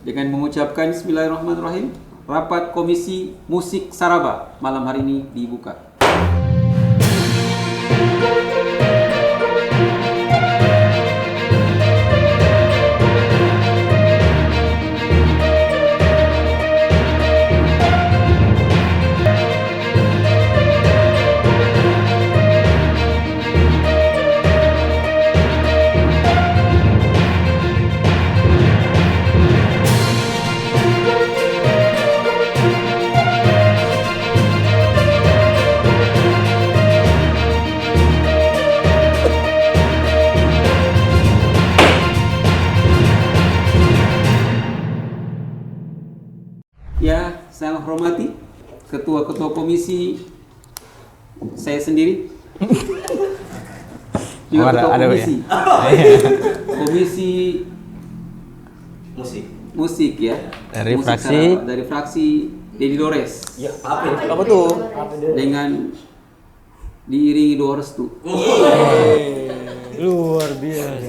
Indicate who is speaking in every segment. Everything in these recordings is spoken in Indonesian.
Speaker 1: Dengan mengucapkan Bismillahirrahmanirrahim, rapat Komisi Musik Saraba malam hari ini dibuka. Ya, saya hormati ketua-ketua komisi, saya sendiri juga ketua komisi komisi musik ya,
Speaker 2: dari
Speaker 1: musik
Speaker 2: fraksi
Speaker 1: Saraba, dari fraksi Dedi Dores.
Speaker 3: Ya, apa tuh?
Speaker 1: Dengan diiringi doa restu.
Speaker 3: Luar biasa.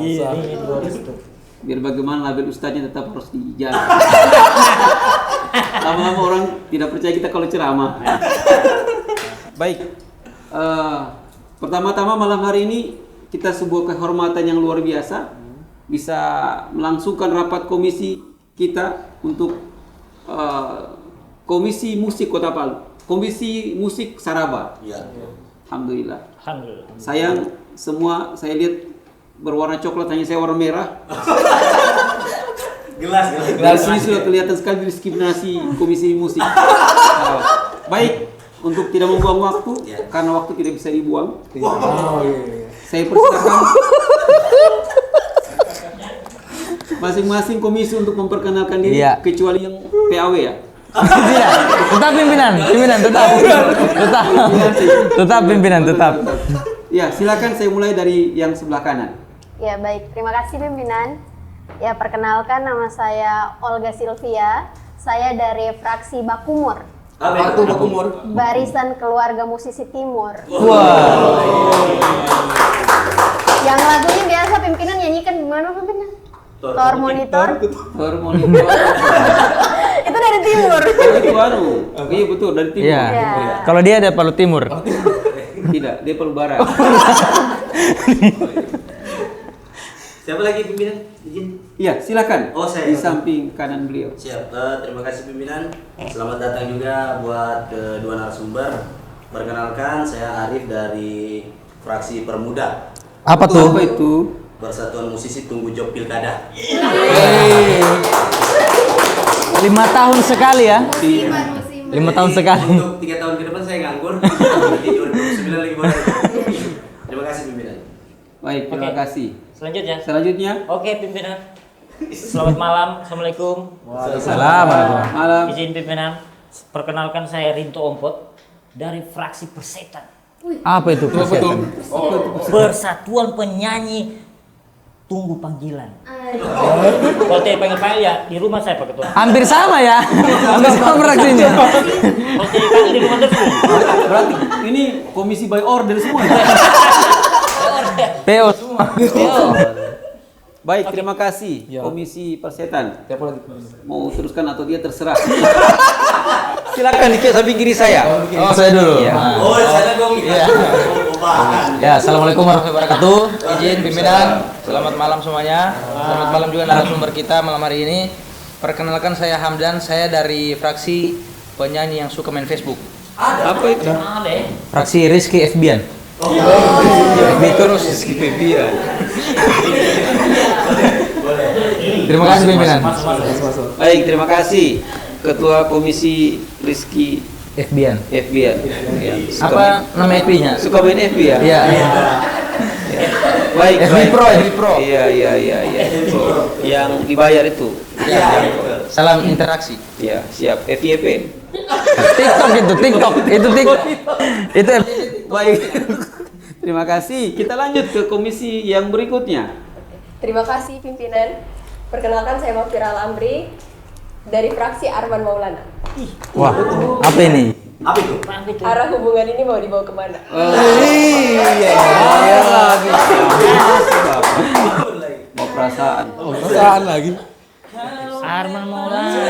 Speaker 3: Iya, ini luar biasa.
Speaker 1: Biar bagaimana label ustadznya tetap harus dijaga. Lama-lama orang tidak percaya kita kalau ceramah. Baik, pertama-tama malam hari ini kita sebuah kehormatan yang luar biasa bisa melangsungkan rapat komisi kita untuk Komisi Musik Kota Palu, Komisi Musik Saraba.
Speaker 3: Ya.
Speaker 1: Alhamdulillah.
Speaker 4: Alhamdulillah.
Speaker 1: Sayang semua saya lihat berwarna coklat, hanya saya warna merah.
Speaker 3: Gelas.
Speaker 1: Dari sini sudah kelihatan sekali diskriminasi komisi musik. Baik, untuk tidak membuang waktu, karena waktu tidak bisa dibuang. Saya persilakan masing-masing komisi untuk memperkenalkan diri, kecuali yang PAW ya.
Speaker 2: Tidak, tetap pimpinan, tetap pimpinan.
Speaker 1: Ya, silakan saya mulai dari yang sebelah kanan.
Speaker 5: Ya baik, terima kasih pimpinan. Ya perkenalkan, nama saya Olga Silvia. Saya dari fraksi Bakumur.
Speaker 3: Apa itu Bakumur?
Speaker 5: Barisan Keluarga Musisi Timur.
Speaker 2: Wow.
Speaker 5: Yang lagunya biasa pimpinan nyanyikan gimana pimpinan? Tor Monitor. Itu dari Timur.
Speaker 1: Itu iya betul dari Timur.
Speaker 2: Iya. Kalau dia ada Palu Timur.
Speaker 1: Tidak, dia Palu Barat.
Speaker 3: Siapa lagi pimpinan? Izin.
Speaker 1: Iya, silakan.
Speaker 3: Oh, saya.
Speaker 1: Di samping kanan beliau.
Speaker 3: Siap. Terima kasih pimpinan. Selamat datang juga buat kedua narasumber. Perkenalkan, saya Arif dari fraksi Permuda.
Speaker 2: Apa tuh?
Speaker 1: Apa itu?
Speaker 3: Persatuan Musisi Tunggu Job Pilkada.
Speaker 2: 5 tahun sekali ya? 5 tahun sekali.
Speaker 3: Untuk 3 tahun ke depan saya nganggur. Di 2029 lagi baru. Terima kasih pimpinan.
Speaker 1: Baik, terima kasih.
Speaker 4: Selanjutnya. Oke, pimpinan. Selamat malam. Assalamualaikum.
Speaker 2: Waalaikumsalam.
Speaker 1: Malam.
Speaker 4: Izin pimpinan, perkenalkan saya Rinto Ompot dari fraksi Persetan.
Speaker 2: Apa itu?
Speaker 4: Persatuan Penyanyi Tunggu Panggilan. Kalau tidak panggil ya di rumah saya Pak Ketua.
Speaker 2: Hampir sama ya. Hampir sama fraksinya.
Speaker 4: Kalau tidak panggil di rumah terus.
Speaker 1: Berarti ini komisi by order semua ya?
Speaker 2: PO semua.
Speaker 1: Baik, terima kasih Komisi Persetan. Mau teruskan atau dia terserah. Silakan di samping kiri saya.
Speaker 2: Oh, saya dulu.
Speaker 1: Ya.
Speaker 3: Oh, saya dong.
Speaker 2: Ya, assalamualaikum warahmatullahi wabarakatuh. Izin pimpinan, selamat malam semuanya. Selamat malam juga narasumber kita malam hari ini. Perkenalkan saya Hamdan, saya dari fraksi penyanyi yang suka main Facebook.
Speaker 1: Apa itu?
Speaker 2: Fraksi Rizky Febian.
Speaker 1: Terus Rizky Febian.
Speaker 2: Terima kasih pimpinan.
Speaker 1: Baik, terima kasih Ketua Komisi Rizky
Speaker 2: Febian.
Speaker 1: Febian. Ya,
Speaker 2: Apa nama FB-nya?
Speaker 1: suka main FB ya?
Speaker 2: Iya.
Speaker 1: Baik,
Speaker 2: FB
Speaker 1: baik.
Speaker 2: Pro, FB Pro.
Speaker 1: Iya. Yang dibayar itu.
Speaker 2: Iya. Salam interaksi.
Speaker 1: Ya, siap. FYP.
Speaker 2: TikTok itu, TikTok. Itu TikTok. Itu FB.
Speaker 1: Baik. Terima kasih. Kita lanjut ke komisi yang berikutnya.
Speaker 6: Terima kasih pimpinan. Perkenalkan saya Mafira Lamri dari fraksi Arman Maulana.
Speaker 2: Wah, apa ini?
Speaker 3: Apa itu?
Speaker 6: Arah hubungan ini mau dibawa kemana?
Speaker 1: Iya lagi. Mau perasaan.
Speaker 3: Perasaan lagi.
Speaker 4: Arman Maulana.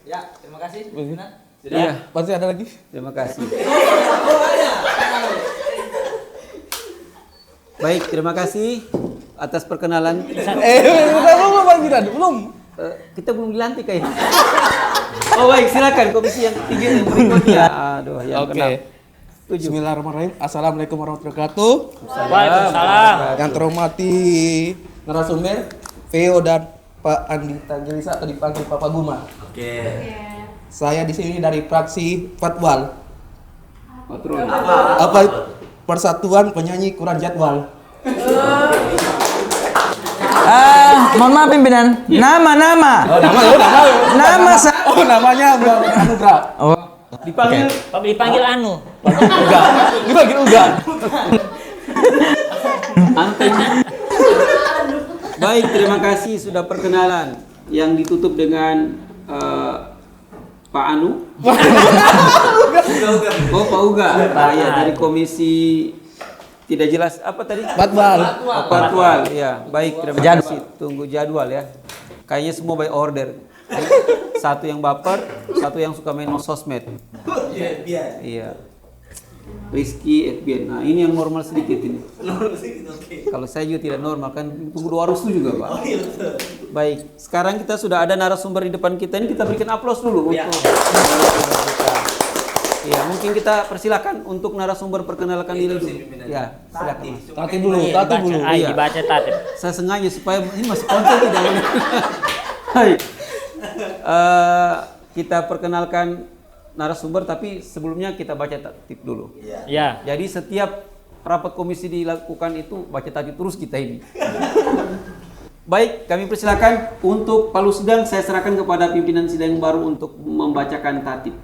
Speaker 2: Ya, terima kasih. Pimpinan.
Speaker 1: Iya,
Speaker 7: Masih ada lagi?
Speaker 1: terima kasih. Baik, terima kasih atas perkenalan.
Speaker 7: Belum Bang Jiran, belum.
Speaker 1: Kita belum dilantik kayaknya. Oh baik, silakan komisi yang 3 yang berikutnya. Aduh, yang
Speaker 7: Oke.
Speaker 1: keenam. 7.
Speaker 7: Bismillahirrahmanirrahim. Assalamualaikum warahmatullahi wabarakatuh.
Speaker 4: Waalaikumsalam.
Speaker 7: Yang terhormati narasumber Veo dan Pak Andi Tanjelisa atau dipanggil Papa Guma.
Speaker 3: Oke.
Speaker 7: Saya di sini dari fraksi Fatwal.
Speaker 1: Patron.
Speaker 7: Apa Persatuan Penyanyi Kurang Jadwal.
Speaker 2: Mohon maaf pimpinan. Nama.
Speaker 7: Oh, namanya Muhammad Anugrah.
Speaker 2: Oh.
Speaker 1: Dipanggil
Speaker 4: Dipanggil Anu.
Speaker 7: Enggak. Dipanggil Uga.
Speaker 1: Anteng. Baik, terima kasih sudah perkenalan. Yang ditutup dengan Pak Anu. Oh, Pak Uga. Ya, dari komisi tidak jelas apa tadi?
Speaker 7: Fatwal.
Speaker 1: Oh, Patwal. Ya, baik, terima kasih. Tunggu jadwal ya. Kayaknya semua by order. Satu yang baper, satu yang suka main sosmed. Iya. Rizky Edbian. Nah, ini yang normal sedikit ini. Kalau saya juga tidak normal kan, tunggu 2 restu juga, Pak. Baik, sekarang kita sudah ada narasumber di depan kita. Ini kita berikan aplaus dulu untuk narasumber kita. Ya, mungkin kita persilakan untuk narasumber perkenalkan diri dulu. Ya, silakan Mas.
Speaker 7: Tati dulu.
Speaker 1: Iya.
Speaker 4: Dibaca tatip.
Speaker 1: Saya sengaja supaya ini masih konten tidak. Baik. Kita perkenalkan narasumber, tapi sebelumnya kita baca tatip dulu.
Speaker 4: Ya.
Speaker 1: Jadi setiap rapat komisi dilakukan itu baca tatip terus kita ini. Baik, kami persilakan untuk palu sidang saya serahkan kepada pimpinan sidang baru untuk membacakan tatip.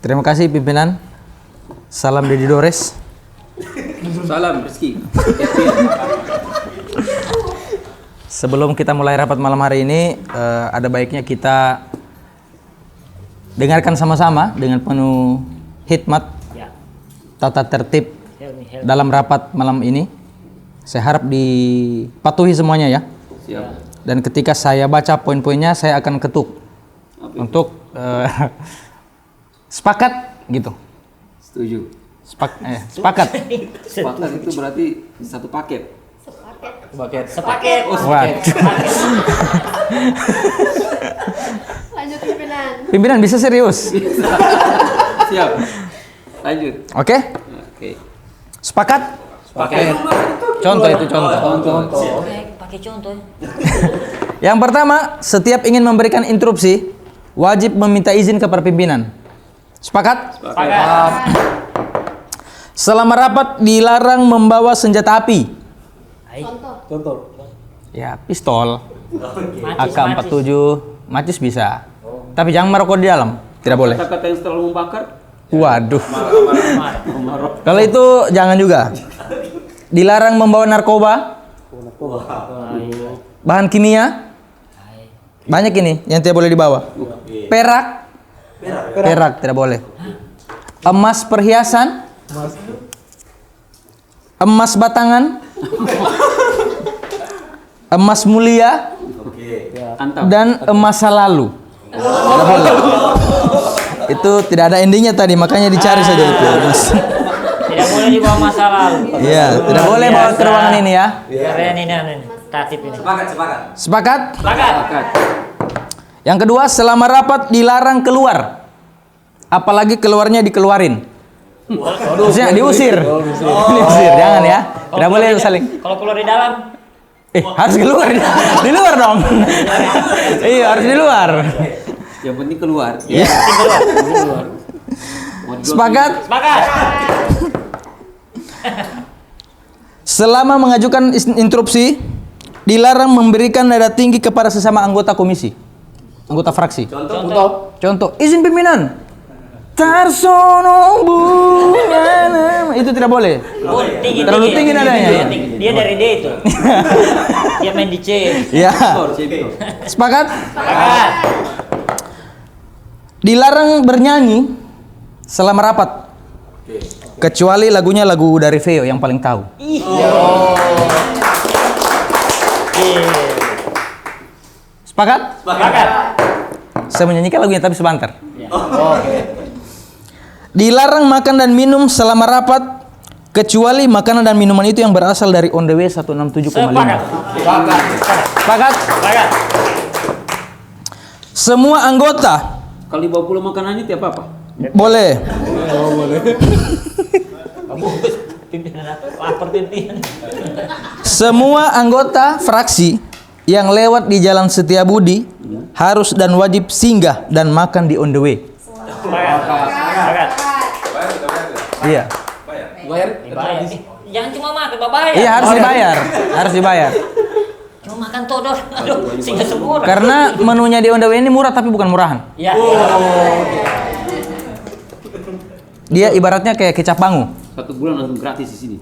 Speaker 2: Terima kasih pimpinan. Salam Dedi Dores.
Speaker 1: Salam Rizky.
Speaker 2: Sebelum kita mulai rapat malam hari ini, ada baiknya kita dengarkan sama-sama dengan penuh hikmat
Speaker 4: Ya.
Speaker 2: tata tertib
Speaker 4: Helmi.
Speaker 2: dalam rapat malam ini. Saya harap dipatuhi semuanya ya.
Speaker 1: Siap.
Speaker 2: Dan ketika saya baca poin-poinnya, saya akan ketuk untuk sepakat gitu.
Speaker 1: Setuju.
Speaker 2: Sepakat.
Speaker 1: Sepakat itu berarti satu paket.
Speaker 4: Sepaket.
Speaker 2: Wah.
Speaker 5: Lanjut pimpinan.
Speaker 2: Pimpinan bisa serius.
Speaker 1: Siap. Lanjut.
Speaker 2: Oke?
Speaker 1: Oke.
Speaker 2: Sepakat? Contoh itu contoh.
Speaker 4: Pakai contoh.
Speaker 2: Yang pertama, setiap ingin memberikan interupsi wajib meminta izin kepada pimpinan. Sepakat? Selama rapat dilarang membawa senjata api.
Speaker 7: Contoh.
Speaker 2: Ya, pistol,
Speaker 4: Macis.
Speaker 2: AK-47, macis bisa. Tapi jangan merokok di dalam, tidak boleh.
Speaker 1: Kata-kata yang selalu membakar.
Speaker 2: Waduh. Kalau itu jangan juga. Dilarang membawa narkoba, bahan kimia. Banyak ini yang tidak boleh dibawa. Perak tidak boleh. Emas perhiasan, emas batangan, emas mulia,
Speaker 1: Antap.
Speaker 2: dan emas masa lalu. Tidak boleh. Itu tidak ada endingnya tadi, makanya dicari saja itu.
Speaker 4: Tidak boleh dibawa masa lalu.
Speaker 2: Iya, tidak boleh bawa ke ruangan ini ya.
Speaker 4: Keren ini tatip ini.
Speaker 2: Sepakat?
Speaker 1: Sepakat.
Speaker 2: Yang kedua, selama rapat dilarang keluar. Apalagi keluarnya dikeluarin. Maksudnya diusir. Diusir, jangan ya. Tidak boleh saling.
Speaker 4: Kalau keluar di dalam,
Speaker 2: Harus keluar. Di luar dong. Iya, harus di luar.
Speaker 1: Yang penting keluar.
Speaker 2: Iya. Sepakat? Selama mengajukan interupsi, dilarang memberikan nada tinggi kepada sesama anggota komisi, anggota fraksi. Contoh, izin pimpinan. Tarsono bunga, itu tidak boleh. Terlalu tinggi nadanya.
Speaker 4: Dia dari D itu. Dia main di C.
Speaker 2: Ya. Sepakat? Dilarang bernyanyi selama rapat. kecuali lagunya lagu dari Veo yang paling tahu. Sepakat?
Speaker 4: Sepakat.
Speaker 2: Saya menyanyikan lagunya tapi sebentar. Dilarang makan dan minum selama rapat kecuali makanan dan minuman itu yang berasal dari On The Way 167,5.
Speaker 4: Sepakat.
Speaker 2: Sepakat?
Speaker 4: Sepakat.
Speaker 2: Semua anggota
Speaker 1: Kalau dibawa pulang makanannya tiap apa?
Speaker 2: boleh.
Speaker 4: Pimpinan lapar pimpinan.
Speaker 2: Semua anggota fraksi yang lewat di Jalan Setiabudi harus dan wajib singgah dan makan di On The Way.
Speaker 4: Sepakat.
Speaker 2: Iya.
Speaker 7: Bayar?
Speaker 4: Dibayar. Jangan cuma makan, bayar.
Speaker 2: Iya, harus dibayar. Harus dibayar.
Speaker 4: Cuma makan todor. Aduh, singgah semua.
Speaker 2: Karena menunya di On The Way ini murah tapi bukan murahan.
Speaker 4: Ya.
Speaker 2: Dia ibaratnya kayak kecap bangu.
Speaker 1: 1 bulan langsung gratis di sini.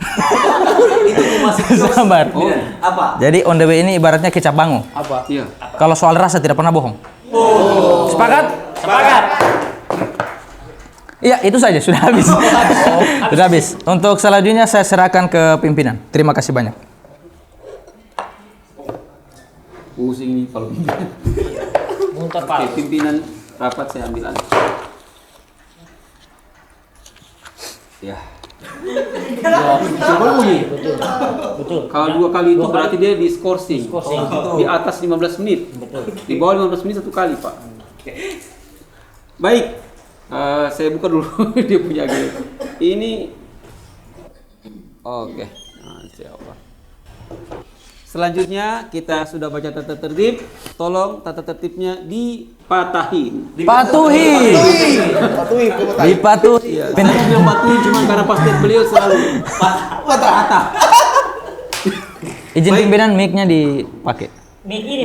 Speaker 3: Itu masih
Speaker 2: Sabar.
Speaker 3: apa?
Speaker 2: Jadi On The Way ini ibaratnya kecap bangu.
Speaker 7: Apa?
Speaker 1: Iya.
Speaker 2: Kalau soal rasa tidak pernah bohong. Sepakat?
Speaker 4: Sepakat.
Speaker 2: Iya, itu saja. Sudah habis. Sudah habis. Untuk selanjutnya saya serahkan ke pimpinan. Terima kasih banyak.
Speaker 1: Pusing nih kalau pimpinan.
Speaker 4: Muntah
Speaker 1: Oke,
Speaker 4: Pak.
Speaker 1: pimpinan rapat saya ambil alih. Ya.
Speaker 4: Betul.
Speaker 1: Kalau 2 kali itu berarti dia di scoring.
Speaker 4: Diskorsing.
Speaker 1: Di atas 15 menit. Di bawah 15 menit 1 kali, Pak. Baik. Saya buka dulu dia punya game. Ini oke. Nah, siapa? Selanjutnya kita sudah baca tata tertib. Tolong tata tertibnya dipatahin.
Speaker 2: Patuhi. Dipatuhi.
Speaker 1: Iya. Saya bilang patuhin cuma karena pasti beliau selalu patah.
Speaker 2: Izin pimpinan mic-nya dipakai.
Speaker 4: Mic ini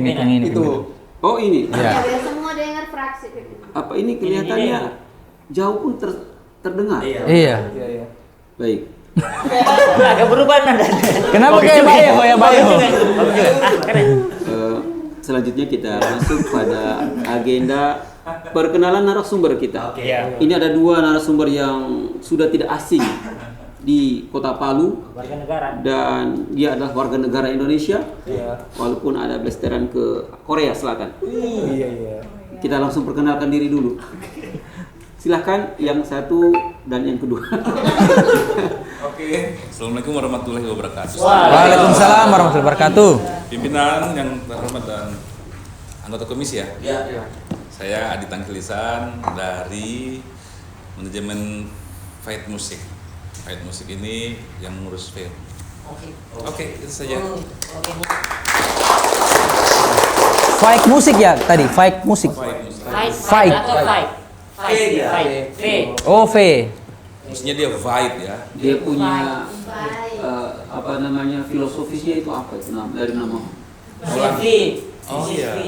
Speaker 2: Mic yang ini.
Speaker 7: Itu.
Speaker 1: Oh ini.
Speaker 2: Ya.
Speaker 5: Biar semua dengar fraksi.
Speaker 1: Apa ini kelihatannya jauh pun terdengar?
Speaker 2: Iya.
Speaker 1: Baik.
Speaker 4: agak berubah nada.
Speaker 2: Kenapa kayak bayo ya bayo?
Speaker 1: Selanjutnya kita masuk pada agenda perkenalan narasumber kita.
Speaker 4: Iya.
Speaker 1: Ini ada 2 narasumber yang sudah tidak asing di Kota Palu
Speaker 4: Warga negara.
Speaker 1: dan dia adalah warga negara Indonesia. Walaupun ada blasteran ke Korea Selatan.
Speaker 7: Iya.
Speaker 1: Kita langsung perkenalkan diri dulu. Silahkan yang satu dan yang kedua.
Speaker 8: Oke, Assalamualaikum warahmatullahi wabarakatuh.
Speaker 2: Waalaikumsalam warahmatullahi wabarakatuh.
Speaker 8: Pimpinan yang terhormat dan anggota komisi ya.
Speaker 3: Ya.
Speaker 8: Saya Adi Tangkilisan dari manajemen Fight Musik. Fight Musik ini yang mengurus film. Oke, itu saja.
Speaker 2: Fight musik ya tadi, fight musik. Fight. Oh, V.
Speaker 8: Maksudnya dia fight ya.
Speaker 1: Dia punya apa namanya filosofisnya itu apa itu dari nama?
Speaker 8: Oh iya.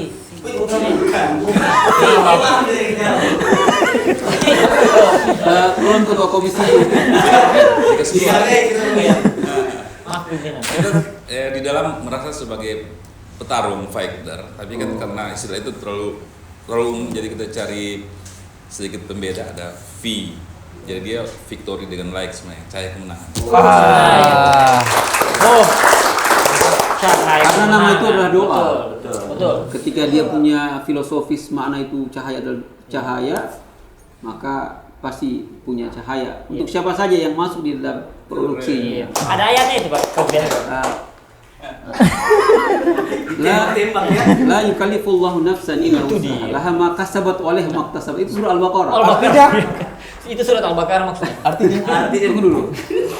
Speaker 1: Tolong ketua komisi.
Speaker 8: Di dalam merasa sebagai petarung fighter, tapi kan karena istilah itu terlalu umum, jadi kita cari sedikit pembeda, ada V. Jadi dia victory dengan like sebenarnya, cahaya kemenangan.
Speaker 1: Karena nama itu adalah doa.
Speaker 4: Betul.
Speaker 1: Ketika dia punya filosofis makna itu cahaya adalah cahaya, maka pasti punya cahaya. Untuk siapa saja yang masuk di dalam produksi.
Speaker 4: Ada ayatnya itu Pak.
Speaker 1: La yukallifullahu nafsan illa wus'aha. Laha ma kasabat wa 'alaiha ma iktasabat. Itu surah Al-Baqarah.
Speaker 4: Itu surat Al-Baqarah maksudnya.
Speaker 1: Artinya tunggu dulu.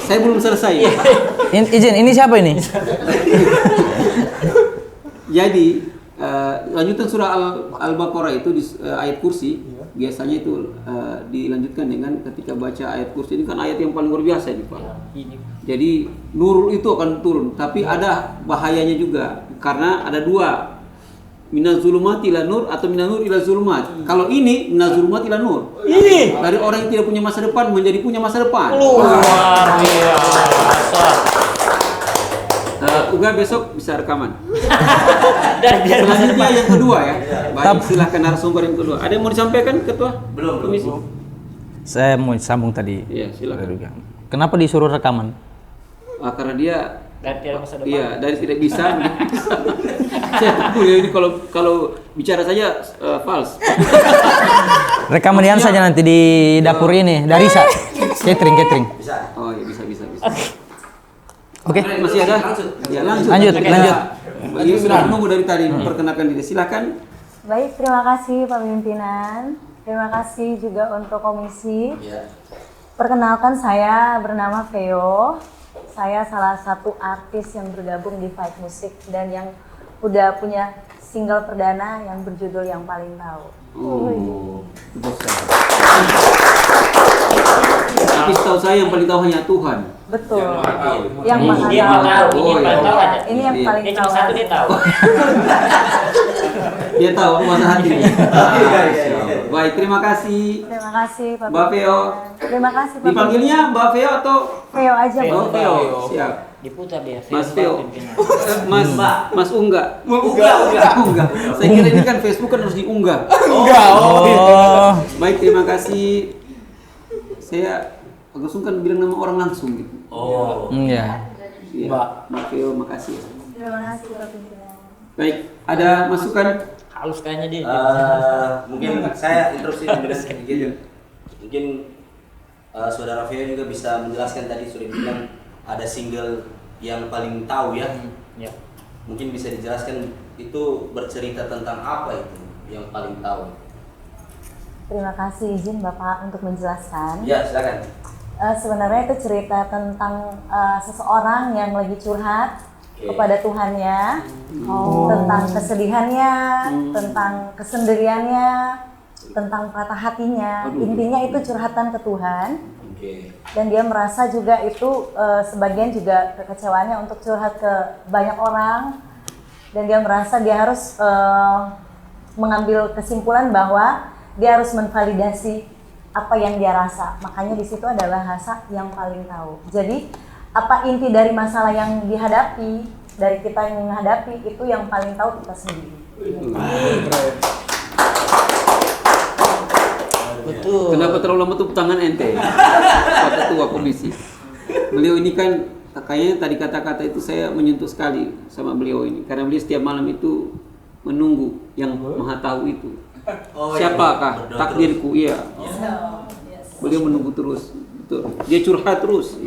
Speaker 1: Saya belum selesai.
Speaker 2: Izin, ini siapa ini?
Speaker 1: Jadi lanjutan surah Al-Baqarah itu di ayat kursi biasanya itu dilanjutkan dengan ketika baca ayat kursi ini kan ayat yang paling luar biasa ini Pak. Jadi nurul itu akan turun, tapi ada bahayanya juga karena ada 2, minaz zulumati ila nur atau minan nur ila zulumat. Kalau ini minaz zulumati ila nur. Ini dari orang yang tidak punya masa depan menjadi punya masa depan.
Speaker 4: Luar biasa.
Speaker 1: Uga besok bisa rekaman.
Speaker 4: Dan biar masa
Speaker 1: Selanjutnya
Speaker 4: depan.
Speaker 1: yang kedua ya. Baik, silahkan narasumber yang kedua. Ada yang mau disampaikan ketua?
Speaker 3: Belum.
Speaker 1: Komisi.
Speaker 2: Saya mau sambung tadi.
Speaker 1: Iya, silakan.
Speaker 2: Kenapa disuruh rekaman?
Speaker 1: Karena dia
Speaker 4: Dan tidak masa depan.
Speaker 1: iya dari tidak bisa menjadi bisa. Saya tahu ya ini kalau bicara saja false.
Speaker 2: Rekaman saja nanti di dapur ini, Darisa. Catering.
Speaker 3: Bisa.
Speaker 1: Oh iya bisa.
Speaker 2: Oke.
Speaker 1: Masih ada? Ya lanjut.
Speaker 2: Lanjut.
Speaker 1: Ini sudah menunggu dari tadi. Perkenalkan diri. Silakan.
Speaker 9: Baik, terima kasih Pak Pimpinan. Terima kasih juga untuk komisi.
Speaker 3: Iya.
Speaker 9: Perkenalkan, saya bernama Veo. Saya salah satu artis yang bergabung di Fight Music dan yang udah punya single perdana yang berjudul Yang Paling Tahu.
Speaker 1: Oh. Tapi setahu saya yang paling tahu hanya Tuhan.
Speaker 9: Betul. Yang Maha
Speaker 4: Dia
Speaker 9: Tahu.
Speaker 4: tahu, ini yang paling tahu ada.
Speaker 9: Ini yang paling
Speaker 4: Dia
Speaker 9: tahu.
Speaker 4: cuma satu dia tahu.
Speaker 1: Dia tahu masa hati. Baik, terima kasih.
Speaker 9: Terima kasih Pak
Speaker 1: Mbak Veo.
Speaker 9: Pimpinan. Terima kasih Pak
Speaker 1: Dipanggilnya Mbak Veo atau
Speaker 9: Veo aja Pak.
Speaker 1: Oh, Veo. Siap.
Speaker 4: Diputar dia.
Speaker 1: Mas
Speaker 4: Pak
Speaker 1: Veo.
Speaker 4: Pimpinan.
Speaker 1: Mas Unggah. Unggah. Saya kira ini kan Facebook kan harus diunggah.
Speaker 2: Oh.
Speaker 1: Baik, terima kasih. Saya agak sungkan bilang nama orang langsung gitu.
Speaker 2: Iya.
Speaker 1: Iya. Mbak Veo, makasih.
Speaker 9: Terima kasih Pak Pimpinan.
Speaker 1: Baik, ada masukan?
Speaker 4: Halus kayaknya dia.
Speaker 3: Mungkin saya interupsi sedikit. Mungkin saudara Veo juga bisa menjelaskan tadi sudah bilang ada single yang paling tahu ya.
Speaker 4: Ya.
Speaker 3: Mungkin bisa dijelaskan itu bercerita tentang apa itu yang paling tahu.
Speaker 9: Terima kasih izin Bapak untuk menjelaskan.
Speaker 3: Ya, silakan.
Speaker 9: Sebenarnya itu cerita tentang seseorang yang lagi curhat kepada Tuhannya, tentang kesedihannya, tentang kesendiriannya, tentang patah hatinya. Intinya itu curhatan ke Tuhan. Dan dia merasa juga itu sebagian juga kekecewaannya untuk curhat ke banyak orang. Dan dia merasa dia harus mengambil kesimpulan bahwa dia harus menvalidasi apa yang dia rasa. Makanya di situ adalah bahasa yang paling tahu. Jadi apa inti dari masalah yang dihadapi, dari kita yang menghadapi, itu yang paling tahu kita sendiri.
Speaker 1: Betul. Kenapa terlalu lama tepuk tangan ente? Kata ketua komisi. Beliau ini kan kayaknya tadi kata-kata itu saya menyentuh sekali sama beliau ini. Karena beliau setiap malam itu menunggu yang Maha Tahu itu. Siapakah takdirku? Iya. Beliau menunggu terus. Betul. Dia curhat terus.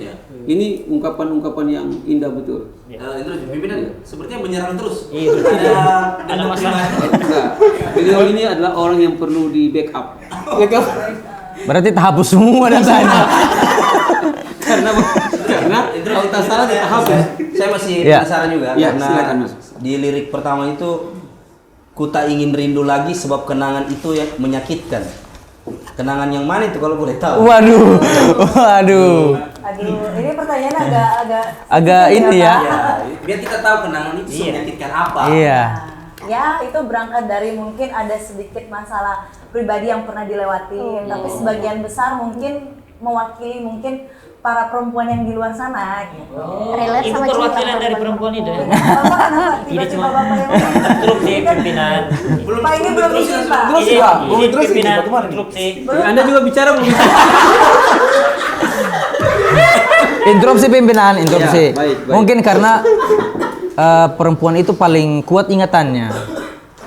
Speaker 1: Ini ungkapan-ungkapan yang indah betul.
Speaker 3: Terus pimpinan sepertinya menyerang terus.
Speaker 4: Ada masalah.
Speaker 1: Enggak. Beliau ini adalah orang yang perlu di backup.
Speaker 2: Berarti terhapus semua datanya.
Speaker 1: karena kalau tak salah terhapus.
Speaker 3: Saya masih
Speaker 2: Ya.
Speaker 3: penasaran juga
Speaker 1: Ya,
Speaker 3: karena
Speaker 1: silakan, Mas.
Speaker 3: di lirik pertama itu ku tak ingin rindu lagi sebab kenangan itu yang menyakitkan. Kenangan yang mana itu kalau boleh tahu?
Speaker 2: Waduh.
Speaker 9: Aduh, ini pertanyaan
Speaker 2: Agak ini ya.
Speaker 3: Biar kita tahu kenangan itu menyakitkan apa.
Speaker 2: Iya.
Speaker 9: Ya, itu berangkat dari mungkin ada sedikit masalah pribadi yang pernah dilewati, tapi sebagian besar mungkin mewakili mungkin para perempuan yang di luar sana gitu.
Speaker 5: Relate
Speaker 4: Itu
Speaker 5: sama
Speaker 4: perwakilan
Speaker 5: cerita
Speaker 4: dari perempuan itu ya.
Speaker 9: Bapak kenapa
Speaker 4: Tidak
Speaker 9: tiba-tiba
Speaker 4: cuma
Speaker 9: Bapak yang
Speaker 4: interupsi pimpinan.
Speaker 9: Pak ini belum izin Pak.
Speaker 4: Ini pimpinan interupsi.
Speaker 1: Anda juga bicara belum?
Speaker 2: Interupsi pimpinan, interupsi.
Speaker 1: Ya, baik.
Speaker 2: Mungkin karena perempuan itu paling kuat ingatannya.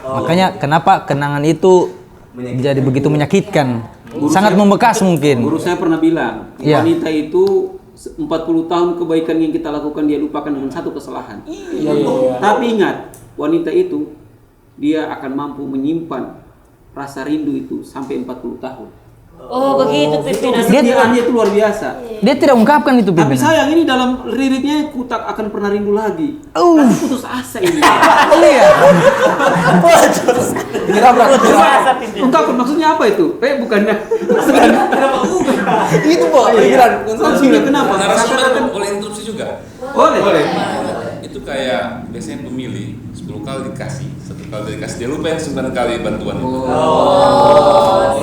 Speaker 2: Makanya kenapa kenangan itu jadi begitu menyakitkan. Sangat membekas mungkin.
Speaker 1: Guru saya pernah bilang,
Speaker 2: Iya.
Speaker 1: wanita itu 40 tahun kebaikan yang kita lakukan dia lupakan dengan satu kesalahan. Tapi ingat, wanita itu dia akan mampu menyimpan rasa rindu itu sampai 40 tahun.
Speaker 4: Oh begitu pimpinan.
Speaker 1: Kesetiaannya itu luar biasa.
Speaker 2: Dia tidak ungkapkan itu
Speaker 1: Tapi
Speaker 2: pimpinan.
Speaker 1: sayang ini dalam liriknya ku tak akan pernah rindu lagi. Tapi putus asa ini.
Speaker 2: Iya.
Speaker 1: Ungkapan maksudnya apa itu? Bukannya.
Speaker 7: Itu Pak, pikiran.
Speaker 1: Maksudnya kenapa?
Speaker 8: Narasumber boleh interupsi juga.
Speaker 1: Boleh.
Speaker 8: Itu kayak biasanya pemilih 10 kali dikasih, 1 kali dikasih, dia lupa yang 9 kali bantuan itu.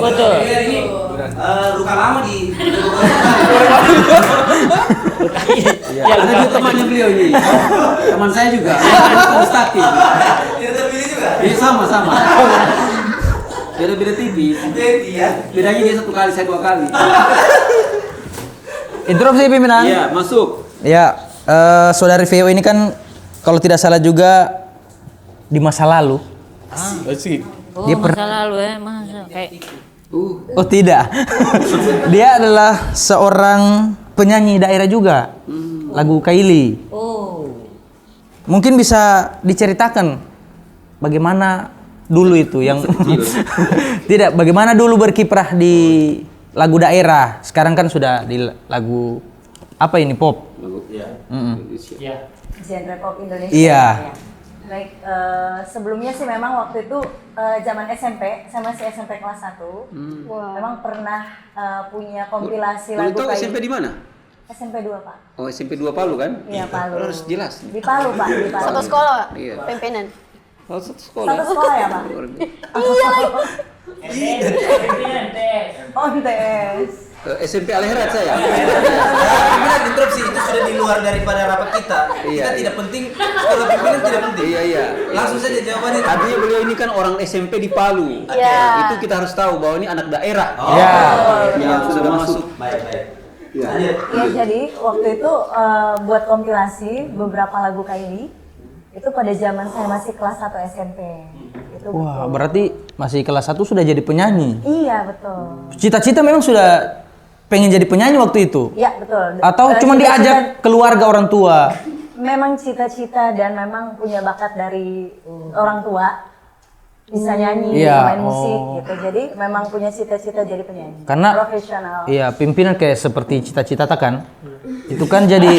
Speaker 4: Betul.
Speaker 3: Luka lama di
Speaker 4: Ya,
Speaker 1: Ada juga temannya beliau ini. Teman saya juga. Mustaqim.
Speaker 3: tidak terpilih juga.
Speaker 1: Ini sama. Beda tipis. Bedanya dia 1 kali, saya 2 kali.
Speaker 2: Interupsi pimpinan.
Speaker 1: Iya, masuk.
Speaker 2: Ya, saudari Vio ini kan kalau tidak salah juga di masa lalu.
Speaker 7: Asik.
Speaker 4: Oh,
Speaker 2: Dia
Speaker 4: masa lalu ya, masa kayak
Speaker 2: Oh tidak, dia adalah seorang penyanyi daerah juga, lagu Kaili.
Speaker 4: oh.
Speaker 2: Mungkin bisa diceritakan bagaimana dulu itu yang tidak, bagaimana dulu berkiprah di lagu daerah. Sekarang kan sudah di lagu apa ini, pop.
Speaker 4: Ya.
Speaker 9: Genre pop Indonesia.
Speaker 2: Iya.
Speaker 9: Ya. Baik, sebelumnya sih memang waktu itu zaman SMP, saya masih SMP kelas 1. Memang pernah punya kompilasi
Speaker 1: Boleh
Speaker 9: lagu
Speaker 1: tahu
Speaker 9: kayak
Speaker 1: SMP di mana?
Speaker 9: SMP 2, Pak.
Speaker 1: Oh, SMP 2 Palu kan?
Speaker 9: Iya, Palu.
Speaker 1: Harus jelas.
Speaker 9: Di Palu, Pak, di Palu.
Speaker 5: Satu sekolah,
Speaker 1: Iya.
Speaker 5: pimpinan.
Speaker 1: Oh, satu sekolah.
Speaker 9: Satu sekolah ya, Pak? Oh, TS.
Speaker 1: SMP Al-Herat saya.
Speaker 3: Pimpinan interupsi itu sudah di luar daripada rapat kita. Kita tidak penting, kalau pimpinan tidak penting.
Speaker 1: Iya.
Speaker 3: Langsung saja jawabannya.
Speaker 1: Artinya beliau ini kan orang SMP di Palu.
Speaker 5: Iya.
Speaker 1: Itu kita harus tahu bahwa ini anak daerah.
Speaker 2: Ya.
Speaker 1: Yang sudah masuk.
Speaker 3: Baik.
Speaker 9: Ya, jadi waktu itu buat kompilasi beberapa lagu Kaili itu pada zaman saya masih kelas 1 SMP. Itu
Speaker 2: Wah,
Speaker 9: betul.
Speaker 2: berarti masih kelas 1 sudah jadi penyanyi.
Speaker 9: Iya, betul.
Speaker 2: Cita-cita memang sudah pengen jadi penyanyi waktu itu?
Speaker 9: Iya, betul.
Speaker 2: Atau cuma
Speaker 9: Cita-cita-
Speaker 2: diajak keluarga orang tua?
Speaker 9: Memang cita-cita dan memang punya bakat dari orang tua. Bisa nyanyi,
Speaker 2: Iya,
Speaker 9: main musik
Speaker 2: oh.
Speaker 9: gitu. Jadi memang punya cita-cita jadi penyanyi.
Speaker 2: Karena
Speaker 9: profesional.
Speaker 2: iya, pimpinan kayak seperti cita-cita kan. Itu kan jadi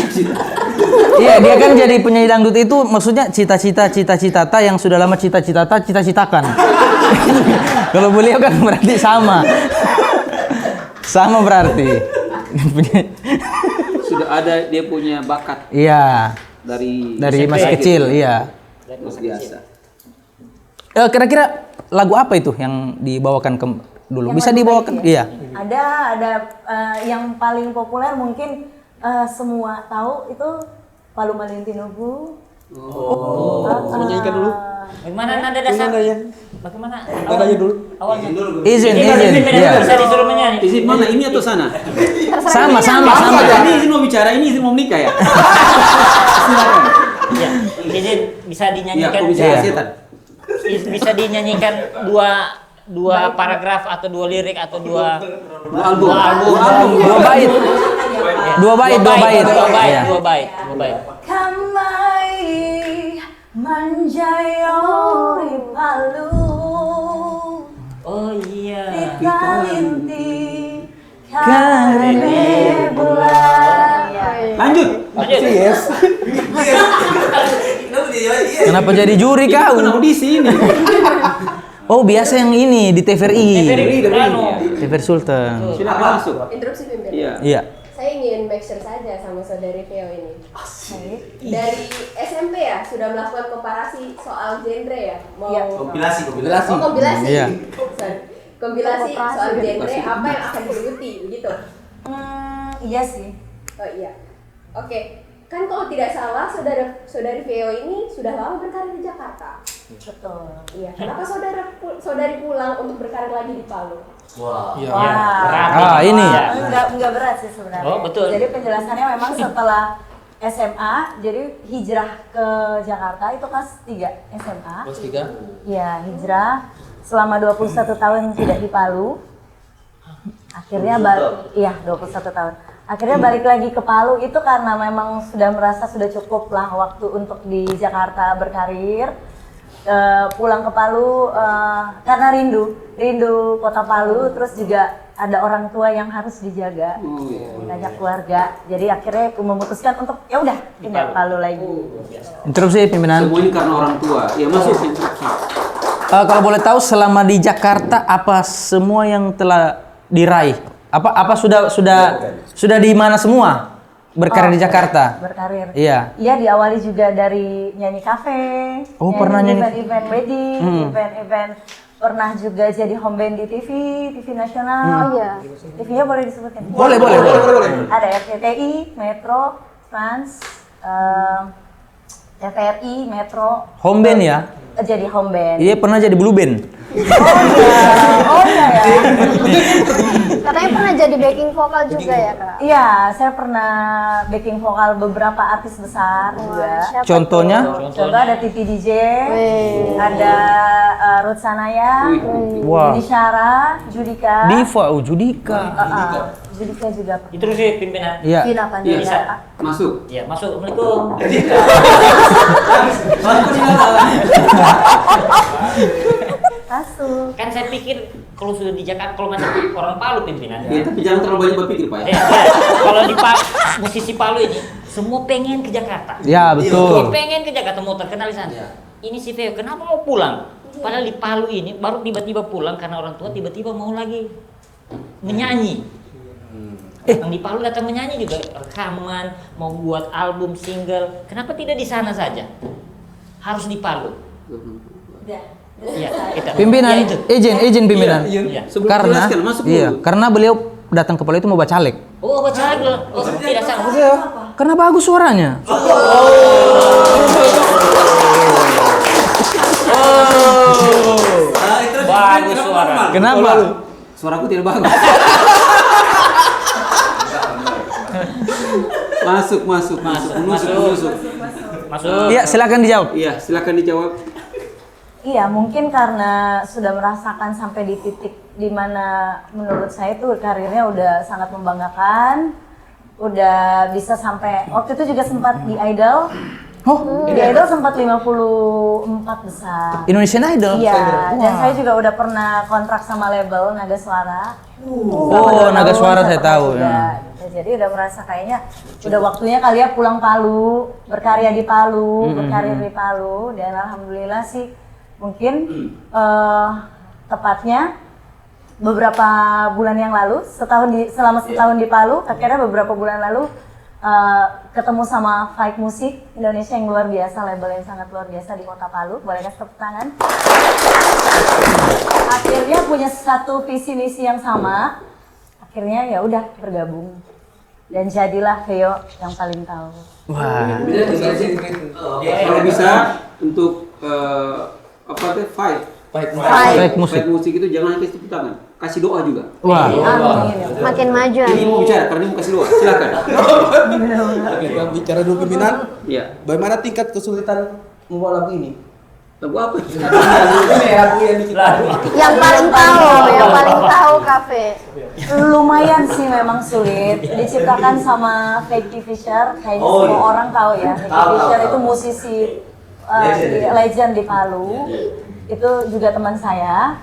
Speaker 2: iya, dia kan jadi penyanyi dangdut itu maksudnya cita-cita yang sudah lama cita-citakan. Kalau beliau kan berarti sama. Sama berarti.
Speaker 1: Sudah ada dia punya bakat
Speaker 2: Iya,
Speaker 1: dari
Speaker 2: dari
Speaker 1: SMP
Speaker 2: masih
Speaker 1: gitu.
Speaker 2: kecil, iya.
Speaker 1: Luar biasa.
Speaker 2: Kira-kira lagu apa itu yang dibawakan dulu?
Speaker 9: Yang
Speaker 2: Bisa
Speaker 9: lagu
Speaker 2: dibawakan?
Speaker 9: baik
Speaker 2: Iya.
Speaker 9: ya? Ada yang paling populer mungkin semua tahu itu Palu Malintinobu.
Speaker 7: Menyanyikan dulu.
Speaker 4: Bagaimana nada dasar? Bagaimana?
Speaker 7: Nadanya dulu.
Speaker 4: Awalnya.
Speaker 2: Izin.
Speaker 4: Iya.
Speaker 2: Iya.
Speaker 4: Bisa disuruh menyanyi.
Speaker 1: Izin mana? Ini atau sana?
Speaker 2: Sama.
Speaker 1: Ini izin mau bicara, ini izin mau menikah ya? Silakan.
Speaker 4: Iya. Izin bisa
Speaker 1: Iya,
Speaker 4: dinyanyikan.
Speaker 1: kok bisa
Speaker 2: Iya.
Speaker 1: setan?
Speaker 4: Bisa dinyanyikan dua paragraf atau 2 lirik atau 2
Speaker 1: album.
Speaker 2: Dua bait. Dua bait. Iya.
Speaker 4: Dua bait.
Speaker 9: Kamai manjayori Palu.
Speaker 4: Oh iya.
Speaker 9: Ditalinti karene bulan.
Speaker 1: Lanjut.
Speaker 7: Yes.
Speaker 2: Kenapa jadi juri kau?
Speaker 1: Kan audisi ini.
Speaker 2: Oh, biasa yang ini di TVRI. TVRI Sultan.
Speaker 1: Silakan masuk.
Speaker 6: Interupsi pimpinan.
Speaker 1: Iya.
Speaker 2: Iya.
Speaker 6: Saya ingin make sure saja sama saudari Theo ini. Dari SMP ya sudah melakukan komparasi soal genre ya? Mau
Speaker 3: Kompilasi.
Speaker 6: Oh, kompilasi.
Speaker 2: Iya.
Speaker 6: Sorry. Kompilasi soal genre apa yang akan digeluti begitu?
Speaker 9: Iya sih.
Speaker 6: Oh iya. Oke. Kan kalau tidak salah saudari Theo ini sudah lama berkarir di Jakarta.
Speaker 9: Betul.
Speaker 6: Iya. Kenapa saudari pulang untuk berkarir lagi di Palu?
Speaker 3: Wah.
Speaker 2: Ah, ini.
Speaker 9: Enggak berat sih sebenarnya.
Speaker 4: Oh, betul.
Speaker 9: Jadi penjelasannya memang setelah SMA, jadi hijrah ke Jakarta itu kelas 3 SMA.
Speaker 7: Kelas 3.
Speaker 9: Iya, hijrah selama 21 tahun tidak di Palu. Akhirnya balik, iya 21 tahun. Akhirnya balik lagi ke Palu itu karena memang sudah merasa sudah cukup lah waktu untuk di Jakarta berkarir. Pulang ke Palu karena rindu kota Palu, terus juga ada orang tua yang harus dijaga, banyak keluarga. Jadi akhirnya aku memutuskan untuk ya udah pindah ke Palu lagi.
Speaker 2: Interupsi pimpinan.
Speaker 1: Semua ini karena orang tua. Ya masuk.
Speaker 2: Kalau boleh tahu selama di Jakarta apa semua yang telah diraih? Apa sudah di mana semua? Berkarir di Jakarta.
Speaker 9: Berkarir.
Speaker 2: Iya.
Speaker 9: Iya, diawali juga dari nyanyi kafe.
Speaker 2: Oh, pernah nyanyi.
Speaker 9: Event wedding, event pernah juga jadi home band di TV nasional.
Speaker 5: Oh iya.
Speaker 9: TV-nya boleh disebutkan?
Speaker 2: Boleh.
Speaker 9: Ada RCTI, Metro, Trans, TVRI, Metro.
Speaker 2: Home band ya?
Speaker 9: Jadi home band.
Speaker 2: Iya, pernah jadi blue band.
Speaker 9: Oh iya ya.
Speaker 5: Katanya pernah jadi backing vokal juga ya Kak?
Speaker 9: Iya, saya pernah backing vokal beberapa artis besar juga.
Speaker 5: Siapa
Speaker 1: Contohnya?
Speaker 5: tuh?
Speaker 9: Contoh ada Titi DJ,
Speaker 5: Wih.
Speaker 9: ada Ruth Sanaya,
Speaker 1: Wah.
Speaker 9: Yuni Syara, Judika.
Speaker 1: Diva, Judika.
Speaker 9: Judika juga.
Speaker 4: Itu sih pimpinan.
Speaker 1: Iya.
Speaker 9: Vina Pandita.
Speaker 1: Masuk.
Speaker 4: Ya, masuk. Assalamualaikum.
Speaker 9: Masuk.
Speaker 4: Kan saya pikir kalau sudah di Jakarta, kalau masih orang Palu pimpinan.
Speaker 1: Ya, tapi jangan terlalu banyak berpikir, Pak ya.
Speaker 4: Kalau di musisi Palu ini, semua pengen ke Jakarta.
Speaker 1: Ya, betul.
Speaker 4: Pengen ke Jakarta, mau terkenal di sana. Ini si Veo, kenapa mau pulang? Padahal di Palu ini baru tiba-tiba pulang karena orang tua tiba-tiba mau lagi menyanyi. Yang di Palu datang menyanyi juga rekaman, mau buat album single. Kenapa tidak di sana saja? Harus di Palu. Iya, itu.
Speaker 2: Pimpinan,
Speaker 4: Ya, itu.
Speaker 2: izin pimpinan.
Speaker 4: Iya.
Speaker 1: Sebelum
Speaker 2: Karena
Speaker 1: dijelaskan, masuk
Speaker 2: iya,
Speaker 1: dulu.
Speaker 2: karena beliau datang ke Palu itu mau bacalek.
Speaker 4: Oh, baca lagi loh. Oh, tidak salah.
Speaker 2: Karena bagus suaranya.
Speaker 4: Bagus suara.
Speaker 2: Kenapa?
Speaker 1: Suaraku tidak bagus. Masuk. Menusuk.
Speaker 4: Masuk.
Speaker 2: Iya, silakan dijawab.
Speaker 1: Iya, silakan dijawab.
Speaker 9: Iya, mungkin karena sudah merasakan sampai di titik di mana menurut saya tuh karirnya udah sangat membanggakan. Udah bisa sampai waktu itu juga sempat di Idol.
Speaker 2: Oh,
Speaker 9: Di Idol sempat 54 besar.
Speaker 2: Indonesian Idol.
Speaker 9: Iya, dan saya juga udah pernah kontrak sama label Naga Suara.
Speaker 2: Oh, Naga Suara saya tahu.
Speaker 9: Juga.
Speaker 2: Ya.
Speaker 9: Gitu. Jadi udah merasa kayaknya udah waktunya kali ya pulang Palu, berkarya di Palu, berkarir di Palu, dan alhamdulillah sih mungkin tepatnya beberapa bulan yang lalu, selama setahun di Palu, akhirnya beberapa bulan lalu ketemu sama Fight Music Indonesia yang luar biasa, label yang sangat luar biasa di Kota Palu. Boleh kasih tepuk tangan? Akhirnya punya satu visi misi yang sama. Akhirnya ya udah bergabung dan jadilah Veo yang paling tahu.
Speaker 2: Wah.
Speaker 1: Kalau bisa untuk fight musik itu jangan kasih tepuk tangan, kasih doa juga.
Speaker 2: Wah.
Speaker 9: Amin.
Speaker 5: Makin maju.
Speaker 1: Ini mau bicara karena ini mau kasih doa. Silakan.
Speaker 7: Kita bicara dulu pimpinan.
Speaker 1: Iya.
Speaker 7: Bagaimana tingkat kesulitan membawa lagu ini?
Speaker 1: Lagu apa?
Speaker 7: Lagu yang diciptakan.
Speaker 5: Yang paling tahu kafe.
Speaker 9: Lumayan sih memang sulit. Diciptakan sama Vicky Fisher, kayaknya semua orang tahu ya. Vicky Fisher itu musisi legend di Palu. Itu juga teman saya.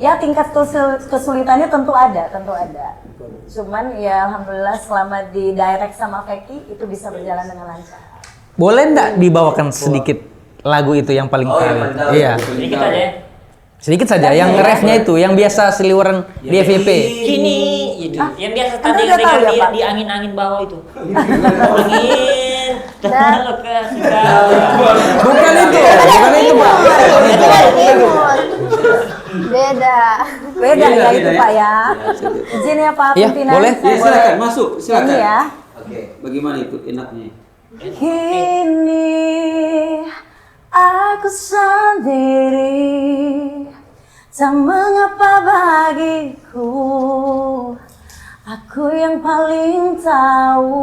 Speaker 9: Ya tingkat kesulitannya tentu ada. Cuman ya alhamdulillah selama di direct sama Vicky itu bisa berjalan dengan lancar.
Speaker 2: Boleh nggak dibawakan sedikit lagu itu yang paling tahu? Iya.
Speaker 4: Sedikit aja ya.
Speaker 2: Sedikit saja, yang refnya itu, yang biasa seliweran di FYP.
Speaker 4: Gini, itu. Yang biasa tadi
Speaker 9: Anda udah tahu
Speaker 4: dengar
Speaker 9: ya, Pak?
Speaker 4: di angin-angin bawah itu. Angin, terlalu kasih
Speaker 2: Bukan itu, Pak.
Speaker 9: Beda ya itu Pak ya. Izin ya Pak
Speaker 2: Iya,
Speaker 9: pimpinan.
Speaker 2: boleh.
Speaker 9: Saya
Speaker 1: Ya, silakan masuk,
Speaker 9: nyanyi
Speaker 1: silakan.
Speaker 9: ya.
Speaker 3: Oke.
Speaker 1: Bagaimana itu enaknya?
Speaker 9: Kini aku sendiri, tak mengapa bagiku, aku yang paling tahu.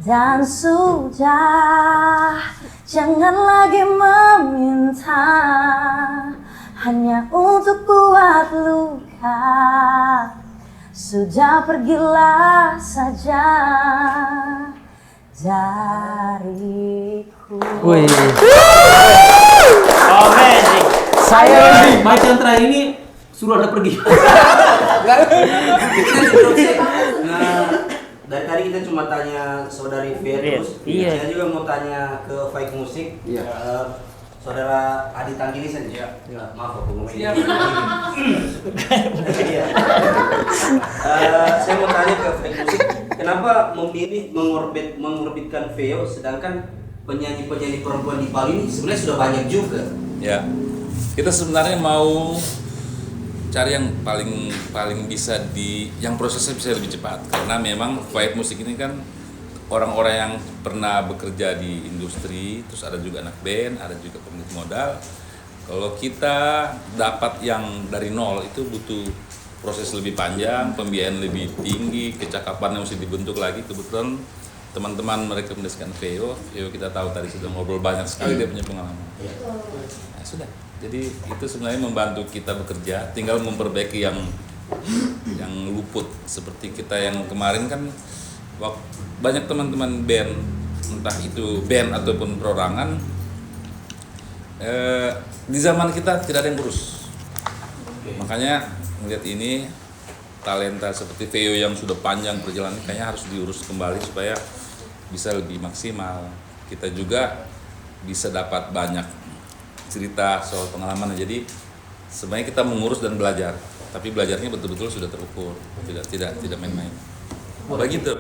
Speaker 9: Dan sudah jangan lagi meminta hanya untuk buat luka. Sudah pergilah saja dariku.
Speaker 2: Wih.
Speaker 4: Amazing.
Speaker 1: Baik yang terakhir ini suruh Anda pergi.
Speaker 3: Nah, dari tadi kita cuma tanya saudari Fia terus.
Speaker 4: Iya.
Speaker 3: Saya juga mau tanya ke Fight Music.
Speaker 1: Iya.
Speaker 3: Saudara Adi Tanggilisan ya. Maaf aku ngomong ini. Iya. Saya mau tanya ke Fight Music, kenapa memilih mengorbitkan Veo sedangkan penyanyi-penyanyi perempuan di Palu ini sebenarnya sudah banyak juga.
Speaker 8: Ya, kita sebenarnya mau cari yang paling bisa yang prosesnya bisa lebih cepat karena memang Fight Music ini kan orang-orang yang pernah bekerja di industri, terus ada juga anak band, ada juga pemilik modal. Kalau kita dapat yang dari nol itu butuh proses lebih panjang, pembiayaan lebih tinggi, kecakapannya mesti dibentuk lagi. Kebetulan teman-teman merekomendasikan Veo kita tahu tadi sudah ngobrol banyak sekali, dia punya pengalaman. Nah, sudah. Jadi itu sebenarnya membantu kita bekerja, tinggal memperbaiki yang luput. Seperti kita yang kemarin kan banyak teman-teman band, entah itu band ataupun perorangan, di zaman kita tidak ada yang urus. Makanya melihat ini talenta seperti Veo yang sudah panjang perjalanan kayaknya harus diurus kembali supaya bisa lebih maksimal. Kita juga bisa dapat banyak cerita soal pengalaman. Jadi sebenarnya kita mengurus dan belajar, tapi belajarnya betul-betul sudah terukur, tidak main-main. Begitu.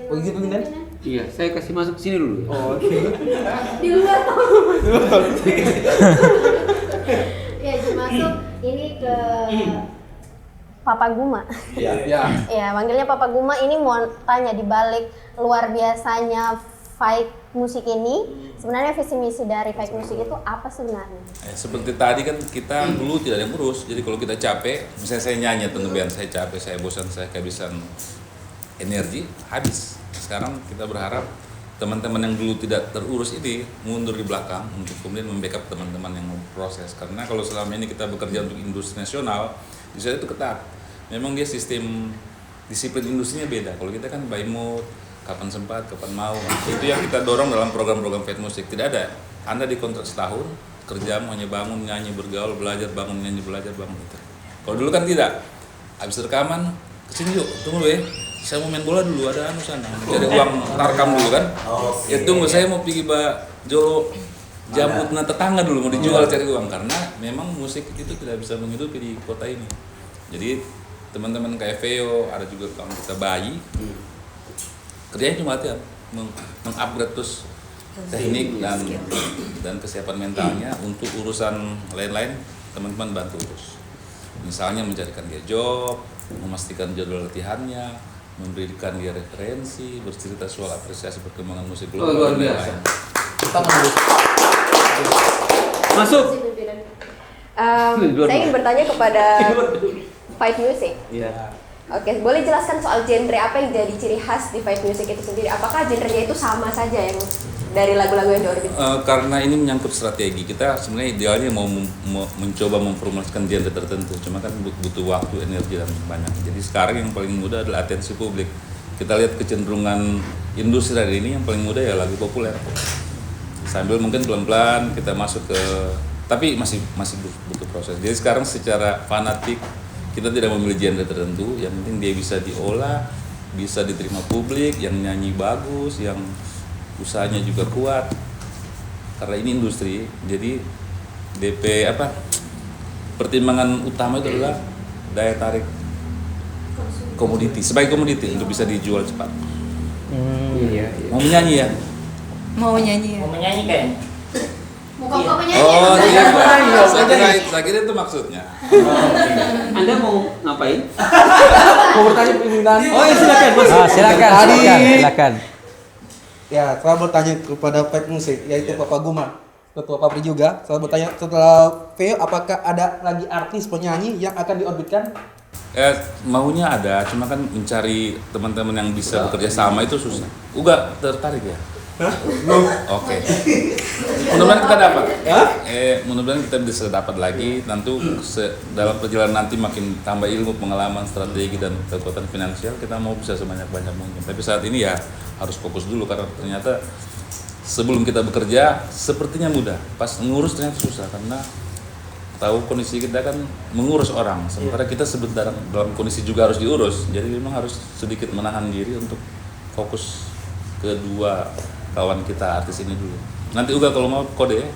Speaker 7: Begitu Minan?
Speaker 1: Iya, saya kasih masuk sini dulu.
Speaker 7: Oh, oke.
Speaker 6: Di luar. Ya, masuk ini ke
Speaker 5: Papa Guma.
Speaker 7: Iya.
Speaker 5: Ya, manggilnya Papa Guma. Ini mau tanya, di balik luar biasanya Fight Musik ini, sebenarnya visi misi dari Fight Musik itu apa sebenarnya?
Speaker 8: Seperti tadi kan kita dulu tidak ada yang urus. Jadi kalau kita capek, misalnya saya nyanyi atau ngeband, saya capek, saya bosan, saya kehabisan energi, habis. Sekarang kita berharap teman-teman yang dulu tidak terurus ini mundur di belakang untuk kemudian membackup teman-teman yang proses. Karena kalau selama ini kita bekerja untuk industri nasional, di sana itu ketat. Memang dia sistem disiplin industrinya beda. Kalau kita kan by mood, kapan sempat, kapan mau. Itu yang kita dorong dalam program-program Fight Musik. Tidak ada. Anda dikontrak setahun, kerjamu hanya bangun, nyanyi, bergaul, belajar, bangun, nyanyi, belajar, bangun. Gitu. Kalau dulu kan tidak. Habis rekaman, kesini yuk, tunggu dulu ya. Saya mau main bola dulu, ada sana. Cari uang tarkam dulu kan. Ya tunggu, saya mau pergi Jolo jambut tetangga dulu, mau dijual cari uang. Karena memang musik itu tidak bisa menghidupi di kota ini. Jadi teman-teman kayak Veo, ada juga kawan kita Bayi, kerjanya cuma latihan, mengupgrade terus teknik dan kesiapan mentalnya. Untuk urusan lain-lain teman-teman bantu urus. Misalnya mencarikan dia job, memastikan jadwal latihannya, memberikan dia referensi, bercerita soal apresiasi perkembangan musik global.
Speaker 1: Luar biasa.
Speaker 7: Kita menulis.
Speaker 1: Masuk.
Speaker 6: Saya ingin bertanya kepada Fight Music.
Speaker 1: Iya.
Speaker 6: Oke, boleh jelaskan soal genre apa yang jadi ciri khas di Fight Music itu sendiri? Apakah genrenya itu sama saja yang dari lagu-lagu yang diorbit?
Speaker 8: Karena ini menyangkut strategi, kita sebenarnya idealnya mau mencoba mempromosikan genre tertentu, cuma kan butuh waktu, energi dan banyak. Jadi sekarang yang paling mudah adalah atensi publik. Kita lihat kecenderungan industri hari ini, yang paling mudah ya lagu populer. Sambil mungkin pelan-pelan kita masuk ke, tapi masih butuh proses. Jadi sekarang secara fanatik kita tidak memilih genre tertentu, yang penting dia bisa diolah, bisa diterima publik, yang nyanyi bagus, yang usahanya juga kuat. Karena ini industri, jadi pertimbangan utama itu adalah daya tarik komoditi, sebagai komoditi untuk bisa dijual cepat.
Speaker 1: Iya.
Speaker 8: Mau menyanyi ya?
Speaker 9: Mau nyanyi ya?
Speaker 4: Mau menyanyi kan?
Speaker 6: Muka penyanyi.
Speaker 8: Oh iya, saya kira itu maksudnya.
Speaker 1: Anda mau ngapain?
Speaker 7: Mau bertanya pimpinan?
Speaker 1: Oh iya, silakan Mas.
Speaker 7: Silakan. Ya, saya bertanya kepada Fight Musik, yaitu Bapak Guma, Ketua Papri juga. Saya bertanya, setelah Veo, apakah ada lagi artis penyanyi yang akan diorbitkan?
Speaker 8: Maunya ada, cuma kan mencari teman-teman yang bisa bekerja sama itu susah. Uga tertarik ya? Oke. Mudah-mudahan kita dapat. Mudah-mudahan kita bisa dapat lagi. Tentu dalam perjalanan nanti makin tambah ilmu, pengalaman, strategi dan kekuatan finansial, kita mau bisa sebanyak-banyak mungkin. Tapi saat ini ya harus fokus dulu, karena ternyata sebelum kita bekerja sepertinya mudah, pas ngurus ternyata susah, karena tahu kondisi kita kan mengurus orang, sementara kita sebentar dalam kondisi juga harus diurus. Jadi memang harus sedikit menahan diri untuk fokus kedua kawan kita artis ini dulu. Nanti juga kalau mau kode ya.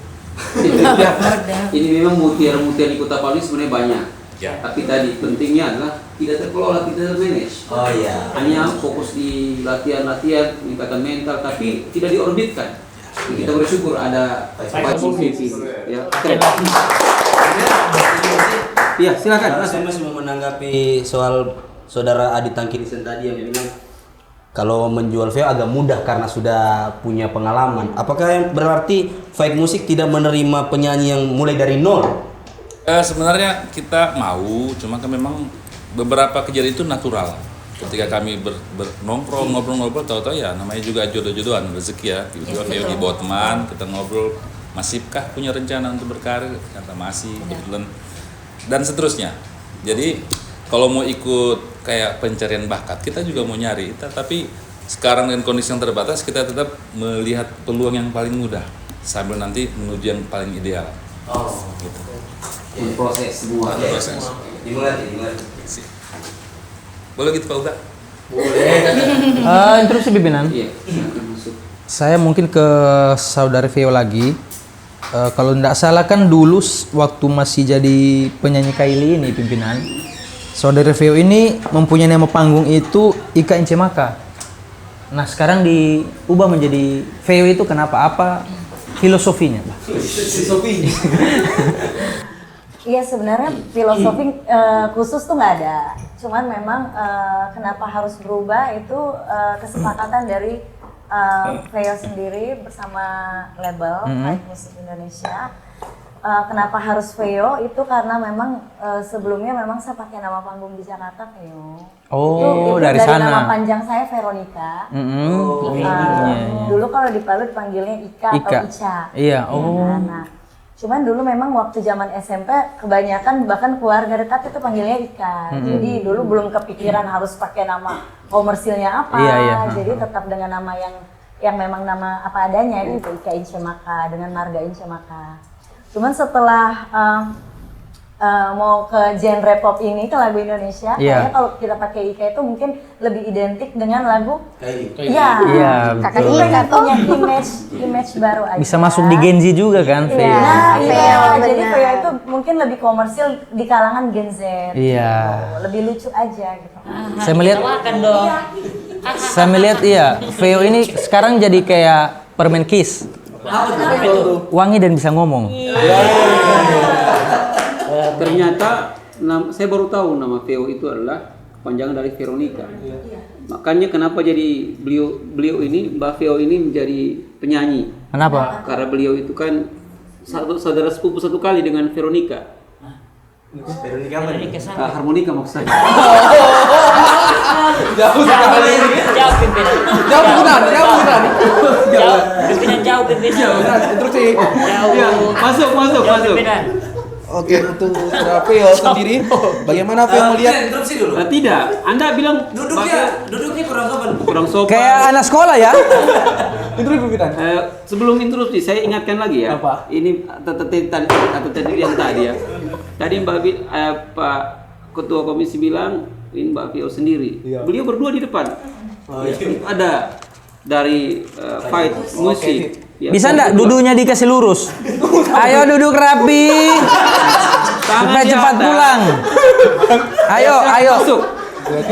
Speaker 1: Ini memang mutiara-mutiara di Kota Palu sebenarnya banyak.
Speaker 8: Ya.
Speaker 1: Tapi tadi pentingnya adalah tidak terkelola, tidak termanage.
Speaker 3: Oh iya.
Speaker 1: Hanya fokus di latihan, meningkatkan mental, tapi tidak diorbitkan. Kita bersyukur ada Fight Music. Ya. Iya, silakan.
Speaker 3: Saya masih mau menanggapi soal saudara Adi Tangkinisan tadi yang bilang kalau menjual VO agak mudah karena sudah punya pengalaman. Apakah yang berarti Fight Music tidak menerima penyanyi yang mulai dari nol?
Speaker 8: Sebenarnya kita mau, cuma kan memang beberapa kejadian itu natural. Ketika kami nongkrong, ngobrol-ngobrol, tahu-tahu ya namanya juga jodoh-jodohan, rezeki ya. Tiba-tiba VO dibawa teman, kita ngobrol, masihkah punya rencana untuk berkarir? Kata masih, kebetulan. Dan seterusnya. Jadi kalau mau ikut kayak pencarian bakat, kita juga mau nyari. Tapi sekarang dengan kondisi yang terbatas, kita tetap melihat peluang yang paling mudah sambil nanti menuju yang paling ideal. Gitu.
Speaker 3: Proses semua.
Speaker 8: Proses.
Speaker 3: Dimengerti.
Speaker 8: Boleh gitu Pak Uga?
Speaker 2: Boleh. Interupsi pimpinan.
Speaker 1: Iya.
Speaker 2: Saya mungkin ke saudara Veo lagi. Kalau tidak salah kan dulu waktu masih jadi penyanyi Kylie ini pimpinan, saudara Veo ini mempunyai nama panggung itu Ika Incemaka. Nah sekarang diubah menjadi Veo itu kenapa? Apa filosofinya, Pak?
Speaker 7: Filosofi.
Speaker 9: Iya sebenarnya filosofi khusus tuh nggak ada. Cuman memang kenapa harus berubah itu kesepakatan dari Veo sendiri bersama label Fight Music Indonesia. Kenapa harus Veo itu karena memang sebelumnya memang saya pakai nama panggung di Jakarta Veo.
Speaker 2: Oh,
Speaker 9: itu
Speaker 2: dari sana.
Speaker 9: Nama panjang saya Veronica. Dulu kalau di Palu dipanggilnya Ika atau Ica.
Speaker 2: Iya.
Speaker 9: Nah, cuman dulu memang waktu zaman SMP kebanyakan bahkan keluarga dekat itu panggilnya Ika. Jadi dulu belum kepikiran harus pakai nama komersilnya apa. Jadi tetap dengan nama yang memang nama apa adanya itu Ika Incemaka dengan marga Incemaka. Cuman setelah mau ke genre pop ini ke lagu Indonesia, kayaknya kalau kita pakai Ika itu mungkin lebih identik dengan lagu
Speaker 2: Iya,
Speaker 9: kakak Ika punya image baru aja.
Speaker 2: bisa masuk di Gen Z juga kan Veo.
Speaker 9: Iya, jadi Veo itu mungkin lebih komersil di kalangan Gen Z.
Speaker 2: Iya.
Speaker 9: Lebih lucu aja gitu.
Speaker 2: Saya melihat
Speaker 4: dong.
Speaker 2: Saya melihat Veo ini sekarang jadi kayak permen Kiss. Wangi dan bisa ngomong.
Speaker 1: Ternyata saya baru tahu nama Veo itu adalah kepanjangan dari Veronica. Makanya kenapa jadi beliau ini Mbak Veo ini menjadi penyanyi.
Speaker 2: Kenapa?
Speaker 1: Karena beliau itu kan saudara sepupu satu kali dengan Veronica. Harmonika maksud saya.
Speaker 4: Jauh pimpinan. Jauh pimpinan.
Speaker 7: Terus sih.
Speaker 1: Masuk.
Speaker 4: Pimpinan.
Speaker 7: Oke, untuk saudara Veo sendiri, bagaimana Veo melihat?
Speaker 3: Interupsi dulu.
Speaker 1: Tidak, Anda bilang
Speaker 3: Duduknya kurang sopan.
Speaker 2: Kayak anak sekolah ya.
Speaker 7: Interupsi pimpinan.
Speaker 1: Sebelum interupsi, saya ingatkan lagi ya.
Speaker 7: Apa?
Speaker 1: Ini tadi yang tadi ya. Tadi Pak Ketua Komisi bilang ini Mbak Veo sendiri.
Speaker 7: Iya.
Speaker 1: Beliau berdua di depan. Ada dari Fight Music. Ya,
Speaker 2: Bisa enggak duduknya dikasih lurus? Ayo duduk rapi. Supaya cepat pulang. Ayo.
Speaker 1: Masuk.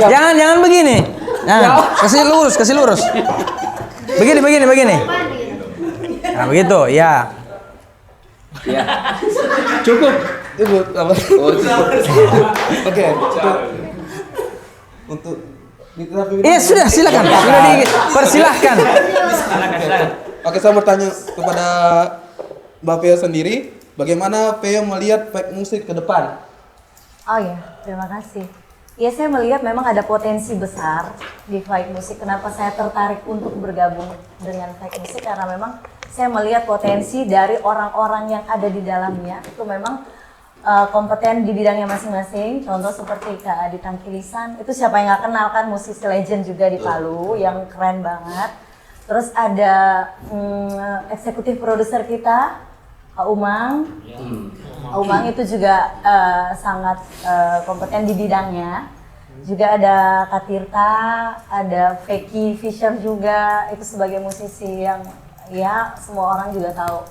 Speaker 2: Jangan begini. Nah, kasih lurus. Begini. Nah, begitu, ya.
Speaker 1: Ya. Cukup.
Speaker 7: Oke, untuk
Speaker 2: Sudah silakan. Sudah dipersilahkan.
Speaker 4: Silakan.
Speaker 7: Oke, saya bertanya kepada Mbak Veo sendiri, bagaimana Veo melihat Fight Music ke depan?
Speaker 9: Oh ya, terima kasih. Ya saya melihat memang ada potensi besar di Fight Music. Kenapa saya tertarik untuk bergabung dengan Fight Music? Karena memang saya melihat potensi dari orang-orang yang ada di dalamnya itu memang kompeten di bidangnya masing-masing. Contoh seperti Kak Adi Tangkilisan, itu siapa yang nggak kenal kan, musisi legend juga di Palu yang keren banget. Terus ada eksekutif produser kita, Kak Umang. Kak Umang itu juga sangat kompeten di bidangnya. Juga ada Kak Tirta, ada Vicky Fisher juga, itu sebagai musisi yang ya semua orang juga tahu.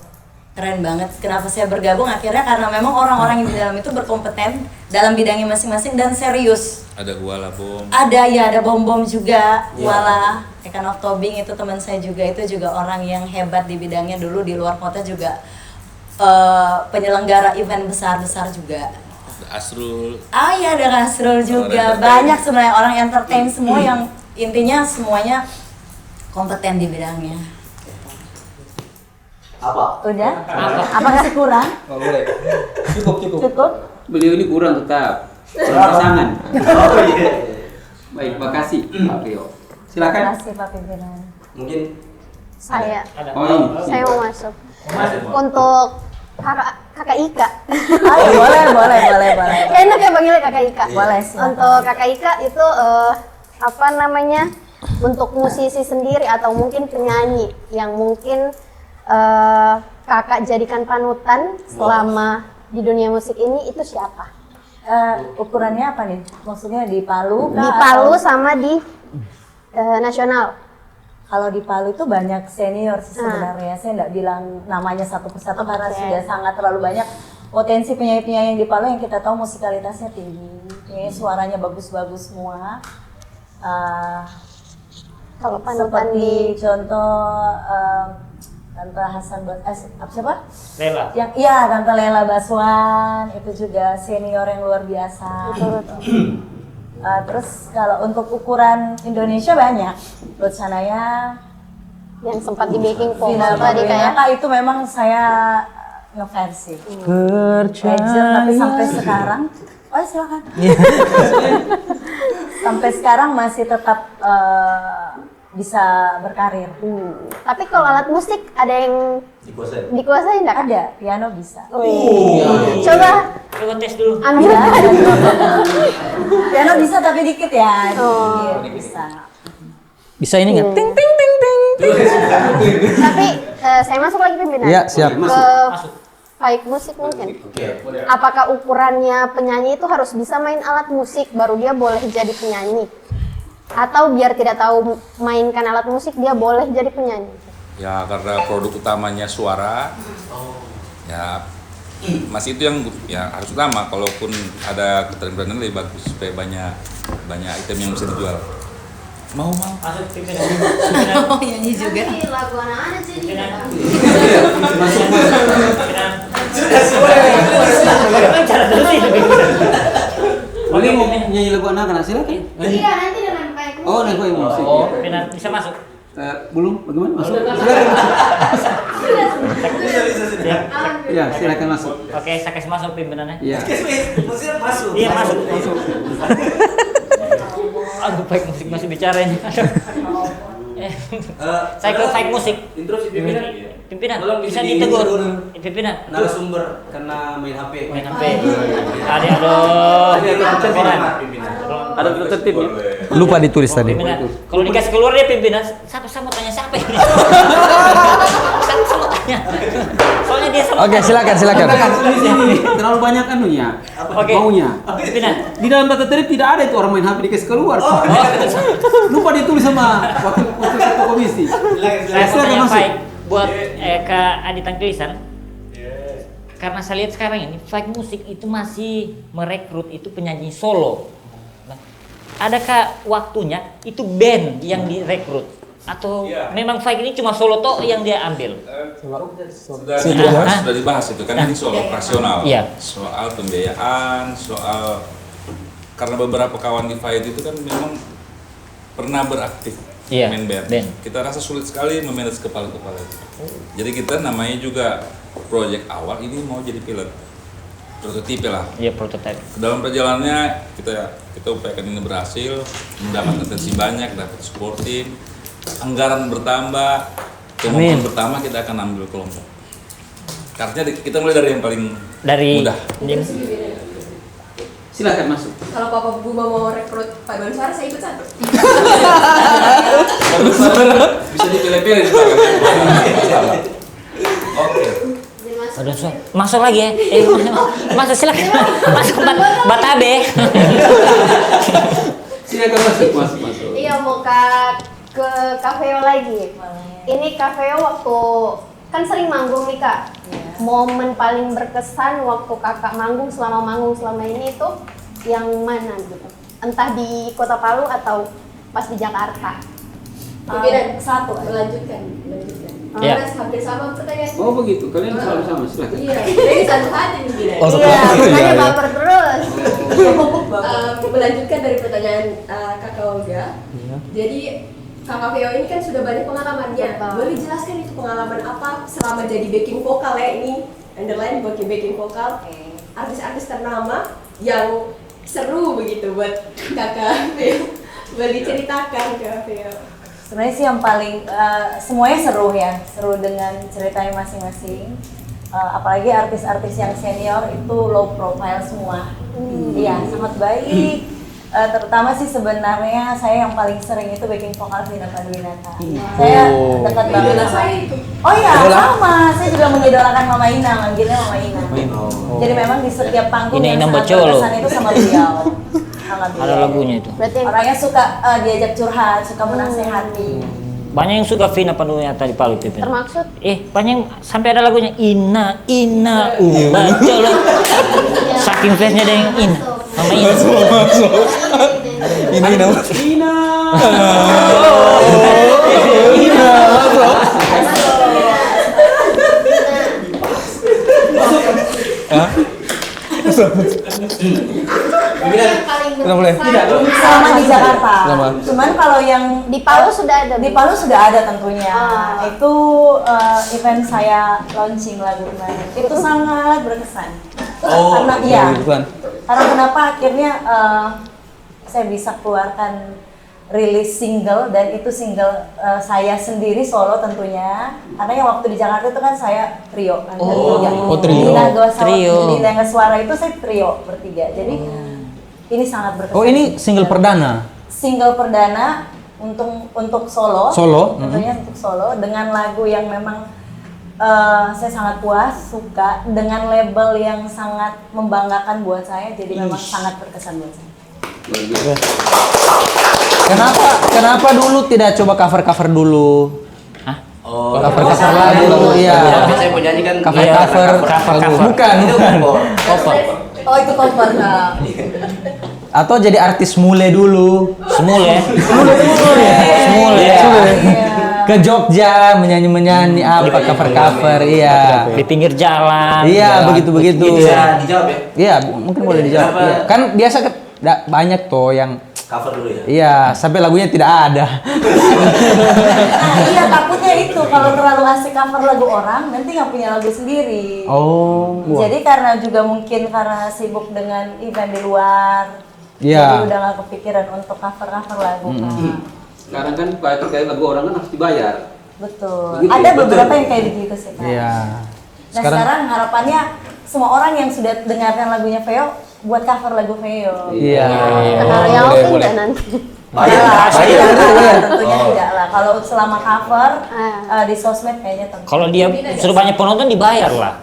Speaker 9: Keren banget. Kenapa saya bergabung? Akhirnya karena memang orang-orang yang di dalam itu berkompeten dalam bidangnya masing-masing dan serius.
Speaker 8: Ada Huala Bom.
Speaker 9: Ada bom juga. Huala, Ekan of Tobing itu teman saya juga, itu juga orang yang hebat di bidangnya, dulu di luar kota juga penyelenggara event besar-besar juga.
Speaker 8: Asrul.
Speaker 9: Ada Asrul juga. Banyak sebenarnya orang entertain semua intinya semuanya kompeten di bidangnya.
Speaker 3: Apa?
Speaker 9: Udah? Apa masih kurang?
Speaker 7: Oh, boleh. Cukup.
Speaker 9: Cukup?
Speaker 1: Beliau ini kurang tetap. Kurang pasangan.
Speaker 3: Oh iya.
Speaker 1: Baik, makasih Pak Pio.
Speaker 9: Terima
Speaker 1: Silakan.
Speaker 9: kasih Pak Pimpinan.
Speaker 3: Mungkin
Speaker 5: Saya
Speaker 1: Oh ini.
Speaker 5: saya mau masuk. Untuk kakak Ika.
Speaker 9: Ayo, boleh.
Speaker 5: Enak ya panggilnya kakak Ika.
Speaker 9: Boleh, silakan.
Speaker 5: Untuk kakak Ika itu apa namanya? Untuk musisi sendiri atau mungkin penyanyi yang mungkin kakak jadikan panutan selama di dunia musik ini itu siapa?
Speaker 9: Ukurannya apa nih? Maksudnya di Palu?
Speaker 5: Di Palu sama di nasional.
Speaker 9: Kalau di Palu itu banyak senior sih sebenarnya. Saya nggak bilang namanya satu persatu karena sudah sangat terlalu banyak potensi penyanyi-penyanyi yang di Palu yang kita tahu musikalitasnya tinggi, suaranya bagus-bagus semua.
Speaker 5: Kalau panutan
Speaker 9: Seperti contoh Tante Hasan siapa?
Speaker 4: Lela.
Speaker 9: Yang Tante Lela Baswan itu juga senior yang luar biasa. Terus kalau untuk ukuran Indonesia banyak. Ruth Sanaya
Speaker 5: yang sempat di backing
Speaker 9: Vina
Speaker 5: vocal tadi kayak
Speaker 9: Panduwinata itu memang saya ngefans sih. Legend, tapi sampai sekarang silakan. Sampai sekarang masih tetap bisa berkarir.
Speaker 5: Tapi kalau alat musik ada yang dikuasai enggak?
Speaker 9: Ada, piano bisa.
Speaker 5: Coba
Speaker 4: Coba tes dulu.
Speaker 5: ambil.
Speaker 9: Piano bisa tapi dikit ya.
Speaker 5: Oh.
Speaker 9: Dikit, bisa.
Speaker 2: Bisa ini nggak? Ting ting ting ting.
Speaker 5: Tapi saya masuk lagi pimpinan.
Speaker 1: Iya, siap.
Speaker 5: Ke baik musik mungkin. Apakah ukurannya penyanyi itu harus bisa main alat musik baru dia boleh jadi penyanyi? Atau biar tidak tahu mainkan alat musik dia boleh jadi penyanyi?
Speaker 8: Ya karena produk utamanya suara, ya masih itu yang ya harus utama. Kalaupun ada keterampilan lebih bagus supaya banyak item yang bisa dijual. Mau.
Speaker 4: Masuk pimpinan.
Speaker 9: Oh, nyanyi juga.
Speaker 5: Lagu anak-anak sih.
Speaker 4: Cara dulu sih.
Speaker 1: Boleh mau nyanyi lagu anak-anak silakan.
Speaker 5: Iya, nanti dengan baik musik.
Speaker 1: Oh, lagu musik.
Speaker 4: Pimpinan bisa masuk.
Speaker 1: Belum, bagaimana masuk?
Speaker 4: Siap.
Speaker 1: Ya, silakan masuk.
Speaker 4: Oke, saya kasih masuk pimpinannya.
Speaker 1: Iya.
Speaker 3: masuk.
Speaker 4: Iya masuk. Aduh, baik musik masih bicara ini. Saya ke baik musik.
Speaker 3: Intro si pimpinan.
Speaker 4: Pimpinan,
Speaker 3: Tolong
Speaker 4: bisa
Speaker 3: di-
Speaker 4: ditegur.
Speaker 3: di-
Speaker 4: Pimpinan.
Speaker 3: Narasumber karena main HP.
Speaker 4: Main HP. Aduh. Pimpinan.
Speaker 1: Ada tertib ya?
Speaker 2: Lupa ditulis tadi.
Speaker 4: Pimpinan. Kalau dikasih keluar dia pimpinan, saya mau tanya siapa ini? Saya mau tanya. Soalnya dia sama.
Speaker 2: Oke, silakan.
Speaker 1: Terlalu banyak anunya.
Speaker 4: Oke.
Speaker 1: Maunya.
Speaker 4: Pimpinan.
Speaker 1: Di dalam tata tertib tidak ada itu orang main HP dikasih keluar. Lupa ditulis sama wakil ketua komisi.
Speaker 4: Saya mau
Speaker 1: Silakan
Speaker 4: tanya
Speaker 1: masuk.
Speaker 4: baik buat Kak Adi Tangkilisan. Karena saya lihat sekarang ini Fight Musik itu masih merekrut itu penyanyi solo. Nah, adakah waktunya itu band yang direkrut atau memang Fight ini cuma solo toh yang dia ambil?
Speaker 8: Sudah dibahas itu kan ini soal operasional,
Speaker 4: Iya.
Speaker 8: soal pembiayaan, soal karena beberapa kawan di Fight itu kan memang pernah beraktif
Speaker 4: Iya,
Speaker 8: main band.
Speaker 4: band.
Speaker 8: Kita rasa sulit sekali memanage kepala-kepala itu. Jadi kita namanya juga project awal ini mau jadi pilot, prototipe lah.
Speaker 4: Iya, prototype.
Speaker 8: Dalam perjalanannya kita upayakan ini berhasil, mendapat atensi banyak, dapat supporting, anggaran bertambah, kemampuan pertama kita akan ambil kelompok. Artinya kita mulai dari yang paling mudah.
Speaker 1: Silakan masuk.
Speaker 6: Kalau Papa Buma mau rekrut paduan suara, saya ikut satu.
Speaker 8: Bisa dipilih-pilih di belakang. Oke.
Speaker 4: Aduh, masuk lagi ya. Masuk silakan. Masuk Batabe.
Speaker 1: Silakan masuk.
Speaker 5: Iya, mau ke Kafeo lagi. Ini Kafeo waktu kan sering manggung nih Kak. Momen paling berkesan waktu kakak manggung selama ini itu yang mana gitu? Entah di Kota Palu atau pas di Jakarta.
Speaker 6: Pimpinan
Speaker 9: Satu.
Speaker 6: melanjutkan.
Speaker 4: Iya.
Speaker 6: Karena hampir sama pertanyaan.
Speaker 1: Oh begitu, kalian selalu sama, silakan.
Speaker 6: Iya, jadi satu hati pimpinan.
Speaker 5: Iya, makanya baper terus.
Speaker 6: Melanjutkan dari pertanyaan Kakak Olga, Jadi Kakak Veo ini kan sudah banyak pengalamannya. Boleh jelaskan itu pengalaman apa selama jadi backing vokal ya ini? Underline backing vokal. Artis-artis ternama yang seru begitu buat Kakak Veo. Boleh diceritakan Kakak Veo.
Speaker 9: Sebenarnya sih yang paling semuanya seru ya, seru dengan ceritanya masing-masing. Apalagi artis-artis yang senior itu low profile semua. Iya, sangat baik. Terutama sih sebenarnya saya yang paling sering itu backing vokal Vina Panduwinata. Saya dekat banget sama
Speaker 6: saya itu.
Speaker 9: Oh iya, sama. Saya juga mengidolakan Mama Ina, manggilnya Mama Ina. Jadi memang di setiap panggung
Speaker 4: Ina
Speaker 9: yang sangat
Speaker 4: Bacolo.
Speaker 9: berkesan itu sama beliau. Sama
Speaker 4: Ada
Speaker 9: beliau.
Speaker 4: lagunya itu.
Speaker 5: Berarti
Speaker 9: Orangnya suka diajak curhat, suka menasehati.
Speaker 4: Banyak yang suka Vina Panduwinata di Palu itu.
Speaker 5: termaksud
Speaker 4: Banyak yang sampai ada lagunya Ina Bacolo. Saking fansnya ada yang Ina. Mama Ina.
Speaker 7: Ini nama.
Speaker 5: yang paling
Speaker 7: Tidak boleh.
Speaker 5: berkesan
Speaker 9: Selama di Jakarta.
Speaker 7: Selama.
Speaker 9: Cuman kalau yang
Speaker 5: di Palu sudah ada.
Speaker 9: di Palu sudah ada tentunya.
Speaker 5: Ah.
Speaker 9: Itu event saya launching lagu kemarin. Itu sangat berkesan. Karena iya.
Speaker 7: Bukan.
Speaker 9: Karena kenapa akhirnya saya bisa keluarkan rilis single dan itu single saya sendiri solo tentunya. Karena yang waktu di Jakarta itu kan saya trio kan bertiga.
Speaker 7: Oh, trio.
Speaker 4: Trio.
Speaker 9: Di Naga Suara itu saya trio bertiga. Jadi ini sangat berkesan.
Speaker 1: Oh, ini single perdana.
Speaker 9: Single perdana untuk solo.
Speaker 1: Solo?
Speaker 9: Tentunya untuk solo dengan lagu yang memang saya sangat puas, suka dengan label yang sangat membanggakan buat saya. Jadi memang sangat berkesan buat saya.
Speaker 1: Kenapa dulu tidak coba cover dulu?
Speaker 3: Oh,
Speaker 1: Cover lagu, iya.
Speaker 3: Saya penyanyi kan
Speaker 1: Cover. Bukan.
Speaker 3: Cover.
Speaker 9: Oh itu cover nah.
Speaker 1: Atau jadi artis mule dulu.
Speaker 4: Semule.
Speaker 1: Ke Jogja menyanyi apa cover iya.
Speaker 4: Di pinggir jalan.
Speaker 1: Iya, begitu.
Speaker 3: Bisa dijawab ya?
Speaker 1: Iya, mungkin boleh dijawab.
Speaker 3: Kenapa?
Speaker 1: Iya. Kan biasa banyak tuh yang
Speaker 3: Cover dulu ya?
Speaker 1: iya, sampai lagunya tidak ada.
Speaker 9: Nah iya takutnya itu kalau terlalu asik cover lagu orang nanti nggak punya lagu sendiri.
Speaker 1: Oh.
Speaker 9: Jadi karena juga mungkin karena sibuk dengan event di luar.
Speaker 1: Iya.
Speaker 9: Jadi udah nggak kepikiran untuk cover lagu kan.
Speaker 10: Sekarang kan kayak lagu orang kan harus dibayar.
Speaker 9: Betul.
Speaker 10: Begitu,
Speaker 9: Ada
Speaker 10: betul.
Speaker 9: beberapa yang kayak begitu sih Kak.
Speaker 1: Iya.
Speaker 9: Nah sekarang harapannya semua orang yang sudah dengarkan lagunya Veo buat cover lagu Veo.
Speaker 1: Iya.
Speaker 5: Yang oke nggak nanti?
Speaker 3: Bayar.
Speaker 9: Tentunya tidak lah. Kalau selama cover di sosmed kayaknya tentu.
Speaker 4: Kalau dia sudah banyak penonton dibayar lah.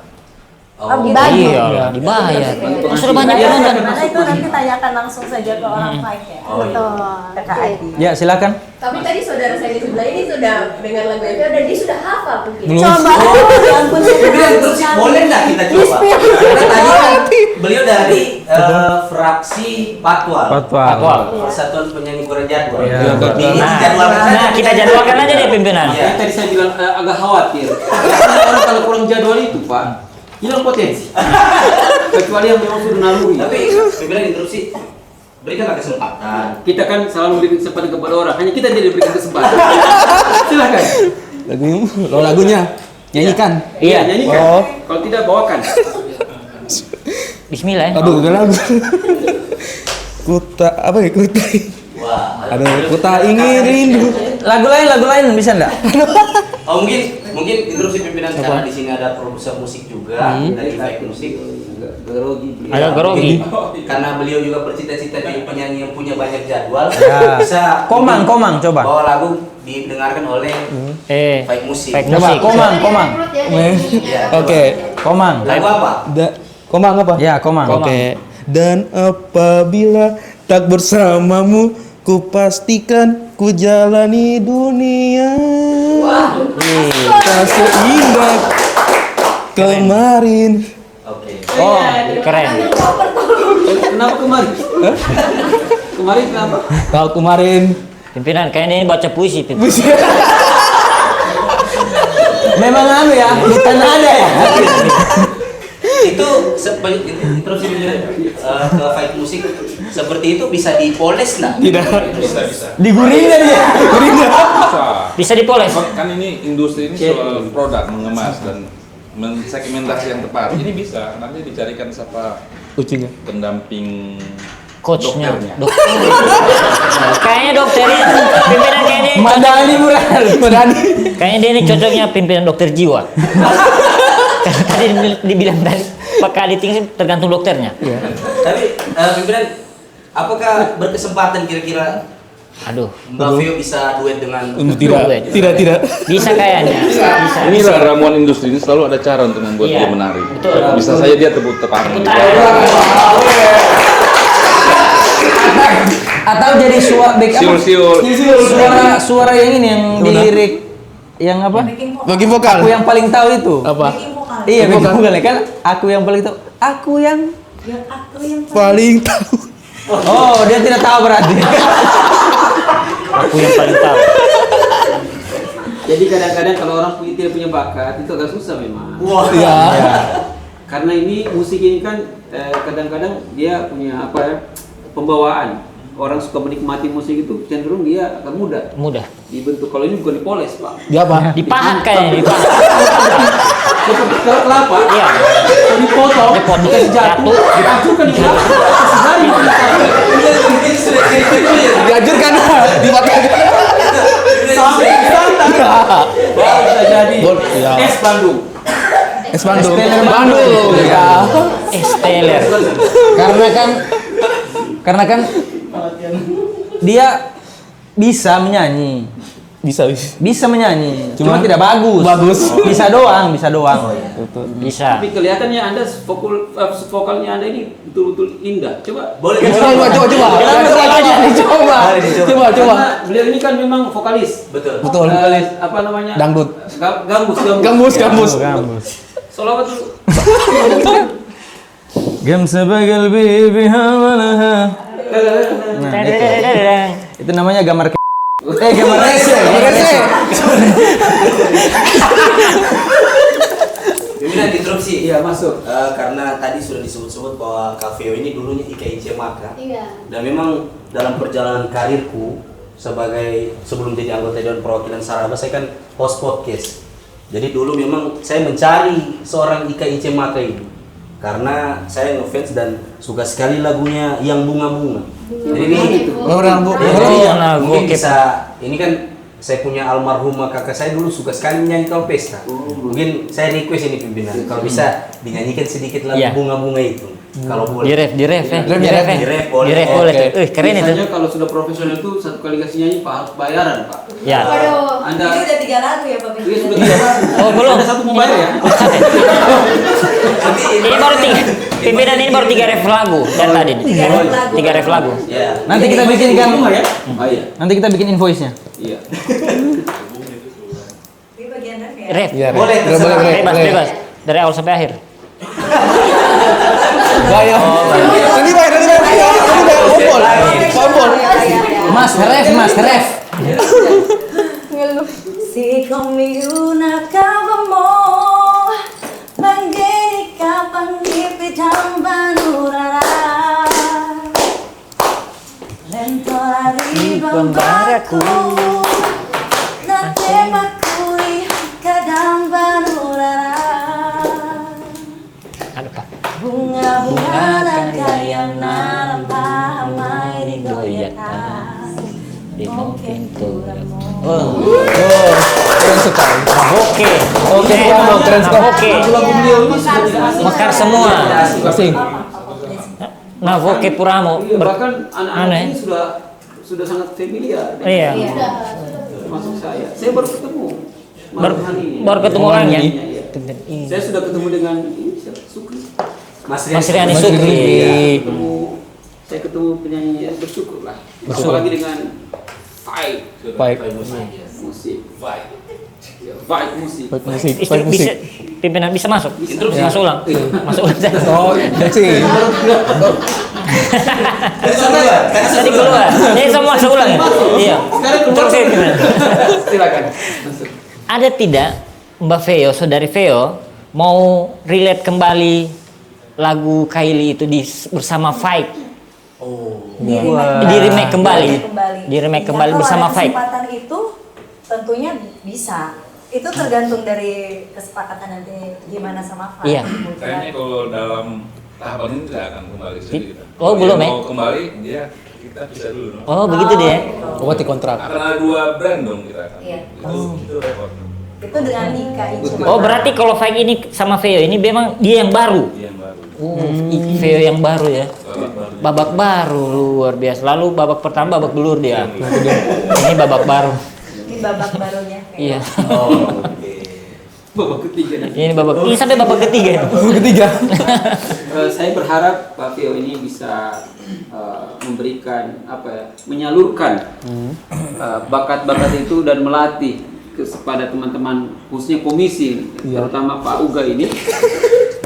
Speaker 9: Oh, dibagi.
Speaker 4: Iya, dibayar. Sudah banyak penonton.
Speaker 9: Karena itu nanti tanyakan langsung saja ke orang baik ya.
Speaker 5: Betul.
Speaker 9: Ke Kak Adi.
Speaker 1: Ya, silakan.
Speaker 6: Tapi tadi saudara saya di sebelah ini sudah dengan lagu Veo dan dia sudah hafal mungkin.
Speaker 9: Coba. Ya ampun.
Speaker 3: Terus boleh nggak kita coba? Karena tadi kan beliau dari fraksi Patwal. Persatuan Penyanyi Kurang Jadwal.
Speaker 1: Iya.
Speaker 3: Ini dijadwalkan saja.
Speaker 4: Nah, kita jadwalkan aja deh pimpinan.
Speaker 3: Iya.
Speaker 10: Tadi saya bilang agak khawatir. Karena orang kalau kurang jadwal itu Pak, hilang potensi. Kecuali yang memang sudah naluri.
Speaker 3: Tapi pimpinan interupsi, berikanlah kesempatan.
Speaker 10: Kita kan selalu memberikan kesempatan kepada orang, hanya kita tidak diberikan kesempatan. Silakan.
Speaker 7: Lagunya nyanyikan.
Speaker 10: Iya, nyanyikan.
Speaker 7: Oh.
Speaker 10: Kalau tidak bawakan.
Speaker 4: Bismillah.
Speaker 7: Aduh, udah lagu. Kuta apa ya kuta?
Speaker 3: Wah.
Speaker 7: Aduh, kuta ingin rindu.
Speaker 1: Lagu lain bisa enggak?
Speaker 3: Oh mungkin interupsi pimpinan karena di sini ada produser musik juga dari Baik Musik.
Speaker 4: Ada grogi.
Speaker 3: Karena beliau juga bercita-cita jadi penyanyi yang punya banyak jadwal.
Speaker 1: Ya.
Speaker 3: Bisa
Speaker 1: Komang coba.
Speaker 3: bawa lagu didengarkan oleh Baik Musik.
Speaker 4: Baik
Speaker 1: Coba
Speaker 4: musik.
Speaker 1: Komang.
Speaker 3: Ya,
Speaker 7: Oke.
Speaker 1: Komang.
Speaker 3: Lagu apa?
Speaker 7: Komang apa?
Speaker 1: Ya, Komang.
Speaker 7: Oke. Dan apabila tak bersamamu, ku pastikan ku jalani dunia. Tak seindah kemarin.
Speaker 3: Oke.
Speaker 1: Oh,
Speaker 4: Keren.
Speaker 10: Kenapa kemarin? Kemarin kenapa?
Speaker 7: Kalau kemarin
Speaker 4: Pimpinan kayaknya ini baca puisi pimpinan.
Speaker 1: memang anu ya, bukan ada ya.
Speaker 3: itu terus ke fight musik seperti itu bisa dipoles nggak?
Speaker 7: Tidak.
Speaker 8: Bisa.
Speaker 2: Diguringin dia.
Speaker 4: Bisa dipoles.
Speaker 8: Kan ini industri ini soal produk mengemas dan mensegmentasi yang tepat. Ini bisa nanti dicarikan siapa
Speaker 7: Kucingnya.
Speaker 8: pendamping
Speaker 4: Coachnya.
Speaker 8: dokternya.
Speaker 4: Kayaknya dokternya pimpinan kayaknya.
Speaker 2: Madani bukan. Madani.
Speaker 4: Kayaknya dia ini cocoknya pimpinan dokter jiwa. Karena tadi dibilang tadi Pak Aditing tergantung dokternya.
Speaker 3: Tapi pimpinan, apakah berkesempatan kira-kira
Speaker 4: Aduh,
Speaker 3: Mbak Vio bisa duet dengan
Speaker 7: Tidak.
Speaker 4: bisa kayaknya. Bisa.
Speaker 8: Ini ramuan industri ini selalu ada cara untuk membuat
Speaker 4: Iya.
Speaker 8: dia menarik.
Speaker 4: Betul.
Speaker 8: Bisa saja dia tepuk tangan.
Speaker 2: Atau jadi suara yang ini yang dilirik yang apa?
Speaker 7: Bagi vokal.
Speaker 2: Aku yang paling tahu itu.
Speaker 7: Apa?
Speaker 2: Iya, backing vokal kan. Aku yang paling tahu. Aku yang
Speaker 7: Paling tahu.
Speaker 2: Oh, dia tidak tahu berarti.
Speaker 4: Aku yang paling tahu.
Speaker 10: Jadi kadang-kadang kalau orang tidak punya bakat itu agak susah memang.
Speaker 3: Wah.
Speaker 7: Iya.
Speaker 10: Karena ini musik ini kan kadang-kadang dia punya apa ya, pembawaan. Orang suka menikmati musik itu cenderung dia akan mudah dibentuk. Kalau ini bukan dipoles, Pak.
Speaker 7: Dia apa?
Speaker 4: Dipahat kayaknya, dipahat.
Speaker 10: Seperti kelapa.
Speaker 4: Iya.
Speaker 10: Dipotong, dikasih jatuh, dipacukan di belakang, kasih jari.
Speaker 7: Diajarkan dipatahkan.
Speaker 10: Sampai santai. Baru bisa jadi
Speaker 7: Ya.
Speaker 10: es Bandung.
Speaker 7: Es Bandung.
Speaker 2: Bandung.
Speaker 7: Ya.
Speaker 4: Esteller.
Speaker 2: Karena kan dia bisa menyanyi. Bisa menyanyi, cuma tidak bagus. Bisa doang.
Speaker 4: Bisa.
Speaker 10: Tapi kelihatannya Anda vokalnya Anda ini betul-betul indah. Coba
Speaker 3: Boleh
Speaker 7: Coba. Coba.
Speaker 10: Karena beliau ini kan memang vokalis.
Speaker 3: Betul.
Speaker 10: Apa namanya?
Speaker 7: Dangdut.
Speaker 10: Gambus. Solawat dulu.
Speaker 2: Gam sebagai bibi hawalaha. Itu namanya gambar gambar rese.
Speaker 3: Pimpinan interupsi.
Speaker 10: Iya, masuk.
Speaker 3: Karena tadi sudah disebut-sebut bahwa Kaveo ini dulunya IKIC Maka.
Speaker 5: Iya.
Speaker 3: Dan memang dalam perjalanan karirku sebelum jadi anggota Dewan Perwakilan Saraba, saya kan host podcast. Jadi dulu memang saya mencari seorang IKIC Maka ini karena saya ngefans dan suka sekali lagunya yang bunga-bunga. Jadi ini mungkin bisa, ini kan saya punya almarhumah kakak saya dulu suka sekali menyanyi kalau pesta. Mungkin saya request ini pimpinan kalau bisa dinyanyikan sedikit lagu bunga-bunga itu. Kalau boleh.
Speaker 4: Di ref
Speaker 3: boleh.
Speaker 4: boleh. Keren itu.
Speaker 10: Biasanya kalau sudah profesional itu satu kali kasih nyanyi Pak harus bayaran, Pak.
Speaker 4: Ya.
Speaker 5: Waduh.
Speaker 10: Anda
Speaker 6: Itu udah 3 lagu ya Pak
Speaker 10: Iya,
Speaker 6: Pimpinan?
Speaker 10: sudah 3 lagu.
Speaker 4: Oh, belum.
Speaker 10: Ada satu mau bayar ya?
Speaker 4: Ini baru 3. Pimpinan ini baru 3 ref lagu dan tadi. 3 ref lagu.
Speaker 3: Ya.
Speaker 2: Nanti kita bikinkan.
Speaker 10: ya? Oh iya.
Speaker 2: Nanti kita bikin invoice-nya.
Speaker 10: Iya.
Speaker 6: Ini bagian ref ya?
Speaker 4: Ref.
Speaker 7: Iya,
Speaker 3: Boleh, terserah.
Speaker 4: Bebas. Dari awal sampai akhir.
Speaker 7: Bayar. Tadi bayar. Kompol.
Speaker 2: Mas ref.
Speaker 9: Siccome una cavamo Bangeni kapang ipitang banurara Lento lari bambaraku Natemakui kadang banurara
Speaker 4: Ada Pak.
Speaker 9: Bunga-bunga dan kayang nampak mai digoyahkan
Speaker 4: Di pintu.
Speaker 7: Keren sekali.
Speaker 4: Oke.
Speaker 7: Keren sekali.
Speaker 4: Oke.
Speaker 10: Lagu beliau ini sudah tidak asing.
Speaker 4: Mekar semua.
Speaker 7: Asing.
Speaker 4: Nah, Voke Puramo.
Speaker 10: Iya, bahkan anak-anak
Speaker 4: Aneh.
Speaker 10: ini sudah sangat familiar.
Speaker 4: Iya.
Speaker 10: Termasuk saya. Saya baru ketemu malam hari ini.
Speaker 4: Baru ketemu orangnya.
Speaker 10: Iya. Saya sudah ketemu dengan ini siapa? Sukri.
Speaker 4: Mas Riani Sukri.
Speaker 10: Saya ketemu penyanyi ya, bersyukur lah. Apalagi dengan
Speaker 7: Baik.
Speaker 10: musik.
Speaker 4: Bisa pimpinan bisa masuk. Masuk ulang. Masuk ulang.
Speaker 7: Oh, sih.
Speaker 4: Tadi keluar. Ini semua masuk ulang ya? Iya. Terus saya pimpinan.
Speaker 10: Silakan.
Speaker 4: Ada tidak Mbak Veo, saudari Veo, mau relate kembali lagu Kylie itu bersama Fight.
Speaker 9: Di
Speaker 4: remake kembali. Di remake kembali
Speaker 9: Ya,
Speaker 4: bersama
Speaker 9: kalau ada
Speaker 4: Fight.
Speaker 9: kesempatan itu tentunya bisa. Itu tergantung dari kesepakatan nanti gimana sama Fight.
Speaker 4: Iya.
Speaker 8: Kayaknya kalau dalam tahapan ini tidak akan kembali sendiri kita.
Speaker 4: Oh,
Speaker 8: Kalau
Speaker 4: belum,
Speaker 8: dia
Speaker 4: ya?
Speaker 8: mau kembali dia kita bisa dulu.
Speaker 4: Oh, begitu dia.
Speaker 7: Berarti kontrak.
Speaker 8: Akan ada 2 brand dong kita akan.
Speaker 9: Iya.
Speaker 8: Itu repot.
Speaker 9: Itu dengan Nika Ice.
Speaker 4: Oh, berarti kalau Fight ini sama Veo ini memang dia yang baru.
Speaker 8: Dia yang baru.
Speaker 4: Veo yang baru ya.
Speaker 8: Babak baru.
Speaker 4: Babak baru luar biasa. Lalu babak pertama babak belur dia. Ini babak baru.
Speaker 9: Ini babak barunya. Veo.
Speaker 4: Iya.
Speaker 3: Oh, oke.
Speaker 10: Babak ketiga.
Speaker 4: Ini babak ini sampai babak ketiga.
Speaker 10: Saya berharap Pak Vio ini bisa memberikan menyalurkan bakat-bakat itu dan melatih kepada teman-teman khususnya komisi, terutama Pak Uga ini,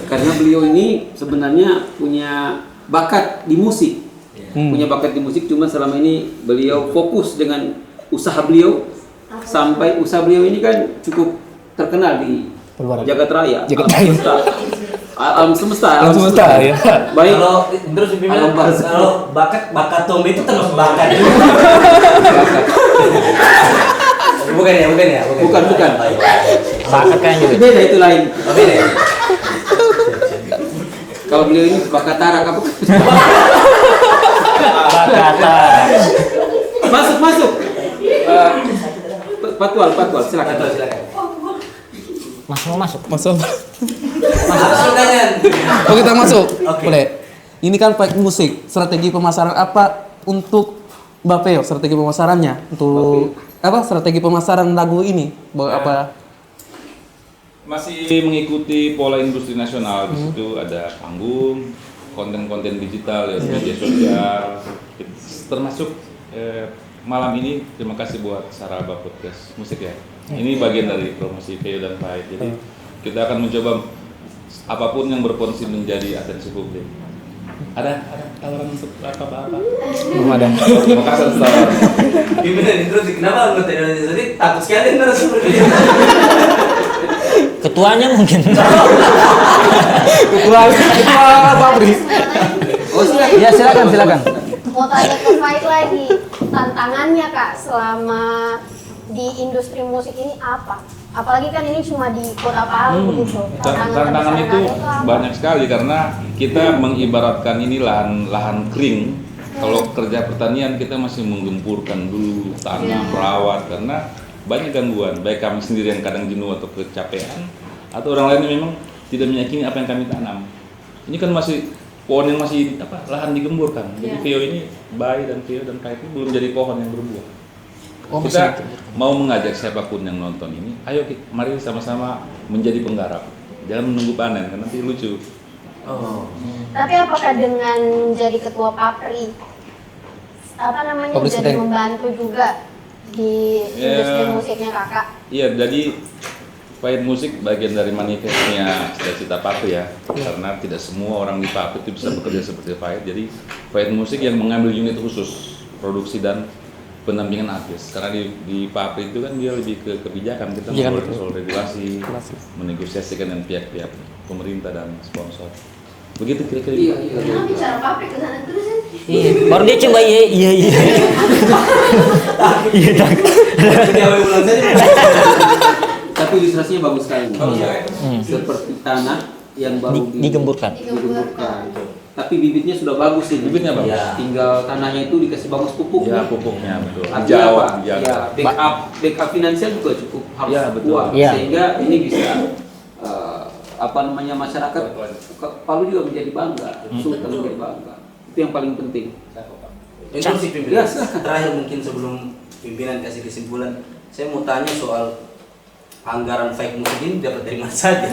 Speaker 10: karena beliau ini sebenarnya punya bakat di musik, cuma selama ini beliau fokus dengan usaha beliau sampai usaha beliau ini kan cukup terkenal di jagat raya, alam semesta.
Speaker 7: Ya.
Speaker 10: Baik.
Speaker 3: Kalau terus pimpinan kalau bakat Tom itu termasuk bakat juga. Bukan ya.
Speaker 10: Bukan.
Speaker 4: Bakat kan juga.
Speaker 10: Beda itu lain.
Speaker 3: Beda ya.
Speaker 10: Kalau beliau ini bakat tarak apa?
Speaker 4: Bakat.
Speaker 10: Masuk. Patwal, silakan.
Speaker 4: Masuk.
Speaker 7: Masuk.
Speaker 3: Pertanyaan.
Speaker 7: Oh, kita masuk.
Speaker 3: Oke.
Speaker 7: Boleh. Ini kan Fight musik. Strategi pemasaran apa untuk Mbak Veo? Strategi pemasarannya untuk apa? Strategi pemasaran lagu ini? Apa?
Speaker 8: Masih mengikuti pola industri nasional. Di situ ada panggung, konten-konten digital, media sosial. Termasuk malam ini terima kasih buat Saraba Podcast Musik ya. Ini bagian dari promosi Veo dan Fight. Jadi kita akan mencoba apapun yang berpotensi menjadi atensi publik. Ada tawaran untuk apa?
Speaker 7: Belum ada.
Speaker 8: Terima kasih atas tawaran.
Speaker 3: Pimpinan terus kenapa anggota Indonesia tadi takut sekali narasumber ini?
Speaker 4: Ketuanya mungkin.
Speaker 7: Ketua pabrik.
Speaker 10: Oh, silakan.
Speaker 1: Ya silakan.
Speaker 5: Mau tanya ke Fight lagi, tantangannya Kak selama di industri musik ini apa? Apalagi kan ini cuma di Kota Palu gitu.
Speaker 8: Tantangan itu banyak sekali karena kita mengibaratkan ini lahan kering. Kalau kerja pertanian kita masih menggempurkan dulu tanah, merawat karena banyak gangguan. Baik kami sendiri yang kadang jenuh atau kecapean, atau orang lain yang memang tidak meyakini apa yang kami tanam. Ini kan masih pohon yang masih lahan digemburkan. Jadi Veo ini bayi dan Veo dan Fight ini belum jadi pohon yang berbuah. Kita mau mengajak siapapun yang nonton ini, ayo mari sama-sama menjadi penggarap. Jangan menunggu panen, kan nanti lucu.
Speaker 5: Tapi apakah dengan jadi ketua Papri, jadi membantu juga di industri musiknya Kakak?
Speaker 8: Iya, jadi Fight Musik bagian dari manifestnya cita-cita Papri ya. Karena tidak semua orang di Papri itu bisa bekerja seperti Fight. Jadi Fight Musik yang mengambil unit khusus produksi dan pendampingan artis, karena di Papri itu kan dia lebih ke kebijakan, kita ngobrol soal regulasi, menegosiasikan dengan pihak-pihak pemerintah dan sponsor. Begitu kira-kira.
Speaker 5: Iya. Kenapa bicara Papri ke sana terus ya?
Speaker 4: Iya, baru dia coba iya. Iya,
Speaker 10: Tapi ilustrasinya bagus sekali. Seperti tanah yang baru
Speaker 4: digemburkan.
Speaker 10: Tapi bibitnya sudah bagus ini.
Speaker 8: Bibitnya bagus.
Speaker 10: Ya. Tinggal tanahnya itu dikasih bagus pupuk.
Speaker 8: Ya, pupuknya betul.
Speaker 10: Artinya apa? Ya, backup finansial juga cukup harus kuat.
Speaker 4: Ya.
Speaker 10: Sehingga ini bisa masyarakat Palu juga menjadi bangga, Sultan menjadi bangga. Itu yang paling penting.
Speaker 3: Itu sih pimpinan. Terakhir mungkin sebelum pimpinan kasih kesimpulan, saya mau tanya soal anggaran Fight Musik ini dapat dari mana saja?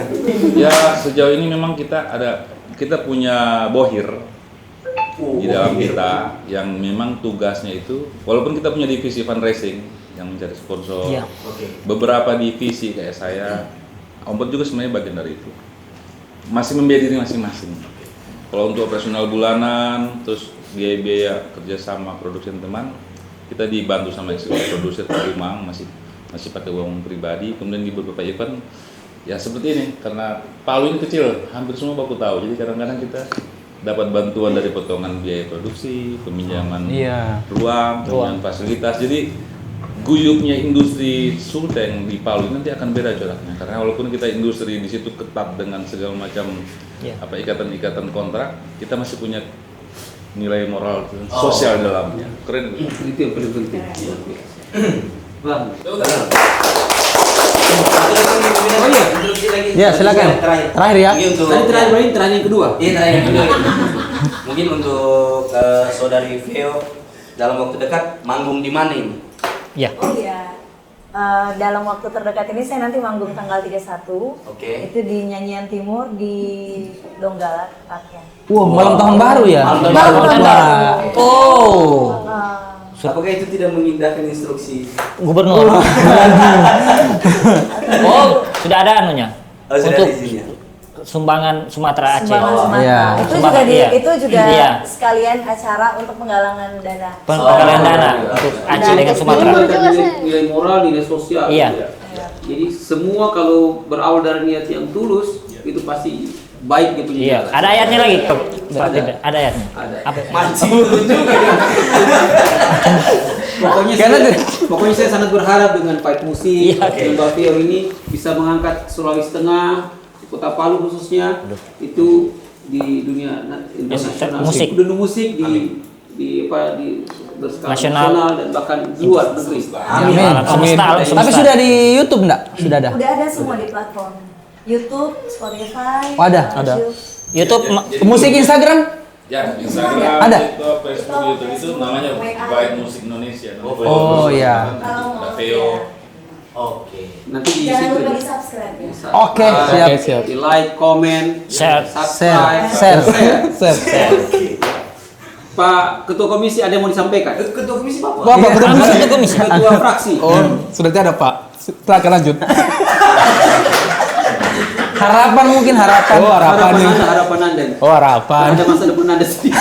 Speaker 8: Ya, sejauh ini memang kita punya bohir di dalam kita yang memang tugasnya itu, walaupun kita punya divisi fundraising yang mencari sponsor, beberapa divisi kayak saya, Ompet juga sebenarnya bagian dari itu, masih membiayai diri masing-masing. Kalau untuk operasional bulanan, terus biaya kerjasama produksi teman, kita dibantu sama eksekutif produser Pak Umang, masih pakai uang pribadi. Kemudian di beberapa event Ya seperti ini, karena Palu ini kecil, hampir semua baku tahu. Jadi kadang-kadang kita dapat bantuan dari potongan biaya produksi, peminjaman ruang, peminjaman fasilitas. Jadi guyupnya industri sulteng di Palu nanti akan beda coraknya. Karena walaupun kita industri di situ ketat dengan segala macam ikatan-ikatan kontrak, kita masih punya nilai moral dan sosial di dalamnya. Keren.
Speaker 10: Itu yang paling penting. Bang. Oh iya.
Speaker 3: Ya, silakan. Terakhir ya.
Speaker 10: Terakhir yang kedua.
Speaker 3: Iya, terakhir yang kedua. Mungkin untuk saudari Veo dalam waktu dekat manggung di mana ini?
Speaker 4: Ya.
Speaker 9: Oh iya. Dalam waktu terdekat ini saya nanti manggung tanggal 31.
Speaker 3: Oke.
Speaker 9: Itu di Nyanyian Timur di Donggala tepatnya.
Speaker 2: Wah, malam tahun baru ya?
Speaker 3: Malam
Speaker 9: tahun baru.
Speaker 2: Oh.
Speaker 3: Apakah itu tidak mengindahkan instruksi
Speaker 4: Gubernur. Oh, sudah ada anunya.
Speaker 3: sudah
Speaker 4: Untuk
Speaker 3: di sini ya?
Speaker 4: sumbangan Sumatera Aceh.
Speaker 9: Sumbangan Sumatera.
Speaker 2: Iya.
Speaker 9: Itu
Speaker 4: Sumbangan,
Speaker 9: juga
Speaker 4: iya.
Speaker 9: itu juga
Speaker 4: Iya.
Speaker 9: sekalian acara untuk penggalangan dana.
Speaker 4: Penggalangan dana untuk Aceh dengan Sumatera.
Speaker 10: Nilai moral, nilai sosial.
Speaker 4: Iya.
Speaker 10: Jadi semua kalau berawal dari niat yang tulus itu pasti baik gitu.
Speaker 4: Iya, ada ayatnya lagi. Ada ayatnya.
Speaker 10: Ada.
Speaker 4: Apa?
Speaker 3: Mancing dulu juga.
Speaker 10: Pokoknya saya sangat berharap dengan Fight Musik
Speaker 4: Iya,
Speaker 10: dan Mbak Vio ini bisa mengangkat Sulawesi Tengah, Kota Palu khususnya itu di dunia internasional
Speaker 4: musik.
Speaker 10: dunia musik di berskala
Speaker 4: Nasional.
Speaker 10: nasional dan bahkan luar negeri.
Speaker 2: Amin.
Speaker 4: Alam semesta, alam semesta.
Speaker 2: Tapi sudah di YouTube enggak? Sudah ada.
Speaker 9: Udah ada semua di platform YouTube, Spotify,
Speaker 2: Oh, ada.
Speaker 4: YouTube
Speaker 2: Musik Instagram?
Speaker 8: Ya, Instagram,
Speaker 2: Ada?
Speaker 8: TikTok, Facebook, YouTube itu namanya Baik Musik Indonesia.
Speaker 2: Oh, iya.
Speaker 8: Ada Veo.
Speaker 3: Oke.
Speaker 10: Nanti di
Speaker 9: Jangan
Speaker 10: situ
Speaker 9: lupa
Speaker 10: ya.
Speaker 9: di subscribe ya.
Speaker 2: Oke, siap.
Speaker 10: Di like, comment,
Speaker 4: Share.
Speaker 10: subscribe,
Speaker 2: Share.
Speaker 10: Pak Ketua Komisi ada yang mau disampaikan?
Speaker 3: Ketua komisi Bapak.
Speaker 2: Bapak
Speaker 4: Apa itu komisi?
Speaker 10: Ketua fraksi.
Speaker 7: Oh, sudah ada Pak. Silakan lanjut.
Speaker 2: Harapan mungkin harapan.
Speaker 7: Oh, harapan nih.
Speaker 10: Harapan Anda.
Speaker 7: Oh, harapan.
Speaker 10: Ada masa depan Anda sendiri.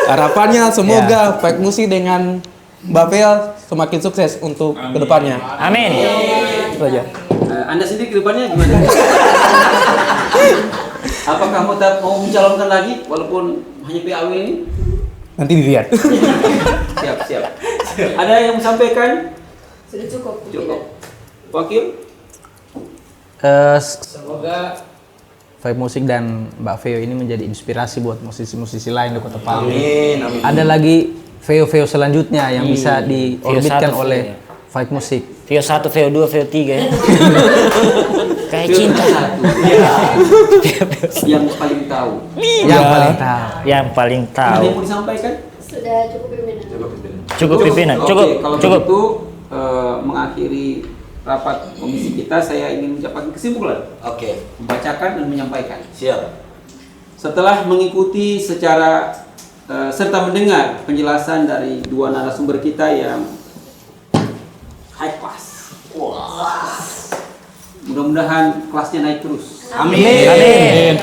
Speaker 7: Harapannya semoga Fight Musik dengan Mbak Veo semakin sukses untuk kedepannya.
Speaker 4: Amin.
Speaker 7: Itu aja.
Speaker 10: Anda sendiri ke depannya gimana? Apakah mau mencalonkan lagi walaupun hanya PAW ini?
Speaker 7: Nanti dilihat.
Speaker 10: Siap. Ada yang menyampaikan?
Speaker 6: Sudah cukup.
Speaker 10: Cukup. Wakil?
Speaker 2: Semoga Fight Musik dan Mbak Veo ini menjadi inspirasi buat musisi-musisi lain di Kota Palu.
Speaker 3: Amin.
Speaker 2: Ada lagi Veo selanjutnya yang bisa diorbitkan
Speaker 4: Veo 1,
Speaker 2: oleh
Speaker 4: Veo.
Speaker 2: Fight Musik.
Speaker 4: Veo 1, Veo 2, Veo 3 ya. Kayak cinta.
Speaker 10: Yang paling tahu.
Speaker 2: Yang paling tahu.
Speaker 4: Yang paling
Speaker 10: Ada
Speaker 4: tahu.
Speaker 10: yang mau disampaikan?
Speaker 5: Sudah cukup pimpinan.
Speaker 4: Cukup pimpinan. Cukup.
Speaker 10: Oke, kalau
Speaker 4: Cukup.
Speaker 10: begitu mengakhiri rapat komisi kita, saya ingin mengucapkan kesimpulan,
Speaker 3: Oke.
Speaker 10: membacakan dan menyampaikan.
Speaker 3: Siap.
Speaker 10: Setelah mengikuti secara serta mendengar penjelasan dari dua narasumber kita yang high class. Mudah-mudahan kelasnya naik terus.
Speaker 3: Amin.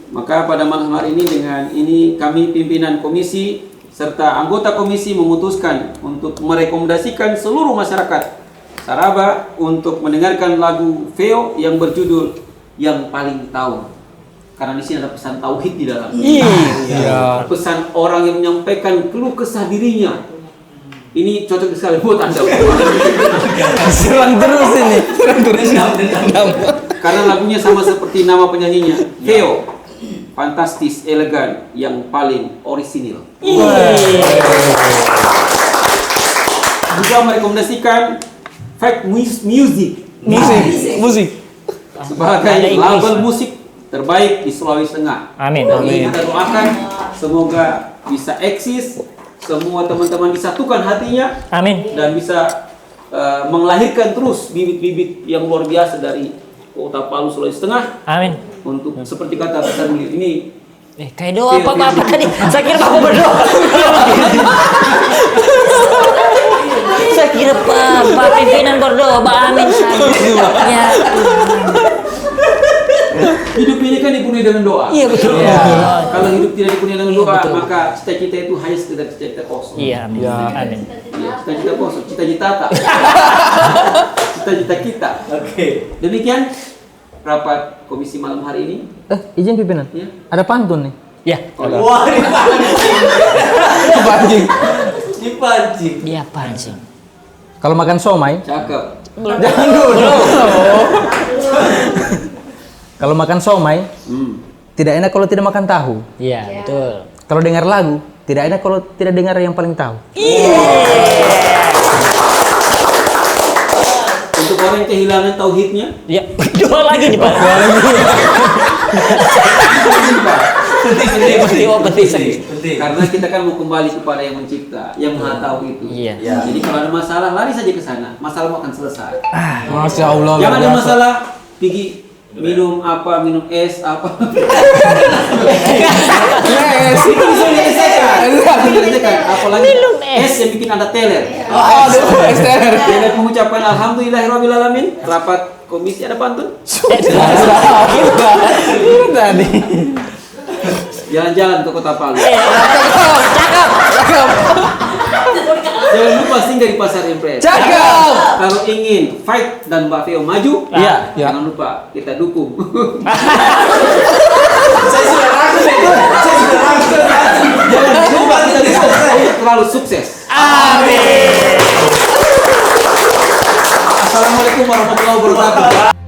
Speaker 10: Maka pada malam hari ini dengan ini kami pimpinan komisi serta anggota komisi memutuskan untuk merekomendasikan seluruh masyarakat Saraba untuk mendengarkan lagu Veo yang berjudul Yang Paling Tahu. Karena di sini ada pesan tauhid di dalam.
Speaker 7: Iya.
Speaker 10: Pesan orang yang menyampaikan keluh kesah dirinya. Ini cocok sekali buat Anda.
Speaker 2: Serang terus ini.
Speaker 10: Karena lagunya sama seperti nama penyanyinya, Veo. Fantastis, elegan, yang paling orisinil. Juga merekomendasikan Fight Music sebagai label musik terbaik di Sulawesi Tengah.
Speaker 4: Amin.
Speaker 10: Kita doakan semoga bisa eksis, semua teman-teman disatukan hatinya,
Speaker 4: Amin.
Speaker 10: dan bisa melahirkan terus bibit-bibit yang luar biasa dari Kota Palu, Sulawesi Tengah.
Speaker 4: Amin.
Speaker 10: Untuk seperti kata besar beliau ini,
Speaker 4: Kayak doa apa tadi? Saya kira Bapak berdoa. Saya kira Pak pimpinan berdoa, amin saja. Ya.
Speaker 10: hidup ini kan dipenuhi dengan doa.
Speaker 4: Iya betul.
Speaker 10: Kalau hidup tidak dipenuhi dengan doa, maka cita-cita itu hanya sekedar cita-cita kosong.
Speaker 4: Iya, amin. Amin.
Speaker 10: Cita-cita kosong, cita-cita tak. cita-cita kita. Oke. Demikian rapat komisi malam hari ini.
Speaker 2: Izin pimpinan.
Speaker 10: Ya.
Speaker 2: Ada pantun nih.
Speaker 4: Ya.
Speaker 3: Wah,
Speaker 7: Dipancing.
Speaker 3: dipancing.
Speaker 4: Dia pancing.
Speaker 2: Kalau makan somai,
Speaker 10: Cakep.
Speaker 2: jangan dulu. Kalau makan somai, tidak enak kalau tidak makan tahu.
Speaker 4: Iya, betul.
Speaker 2: Kalau dengar lagu, tidak enak kalau tidak dengar yang paling tahu.
Speaker 10: Untuk orang yang kehilangan tauhidnya,
Speaker 4: Ya, dua lagi nih Pak. Penting.
Speaker 10: karena kita kan mau kembali kepada yang mencipta, yang maha tahu itu.
Speaker 4: Iya.
Speaker 10: Jadi kalau ada masalah, lari saja ke sana. Masalahmu akan selesai.
Speaker 7: Masya Allah.
Speaker 10: Jangan ada
Speaker 7: luar biasa.
Speaker 10: masalah, pergi minum apa, minum es apa.
Speaker 7: Es.
Speaker 10: Itu bisa diselesaikan. Apalagi
Speaker 4: Minum es.
Speaker 10: es yang bikin Anda teler.
Speaker 7: Aduh, es teler.
Speaker 10: Dengan mengucapkan alhamdulillahirobbilalamin, rapat komisi ada pantun.
Speaker 2: Tadi.
Speaker 10: Jalan-jalan ke Kota Palu. Jangan lupa singgah di Pasar Impres.
Speaker 7: Cakep.
Speaker 10: Kalau ingin fight dan Mbak Veo maju,
Speaker 2: Iya.
Speaker 10: jangan lupa kita dukung.
Speaker 3: Saya sudah ragu nih.
Speaker 10: Jangan lupa kita dukung. Terlalu sukses.
Speaker 4: Amin.
Speaker 10: Assalamualaikum warahmatullahi wabarakatuh.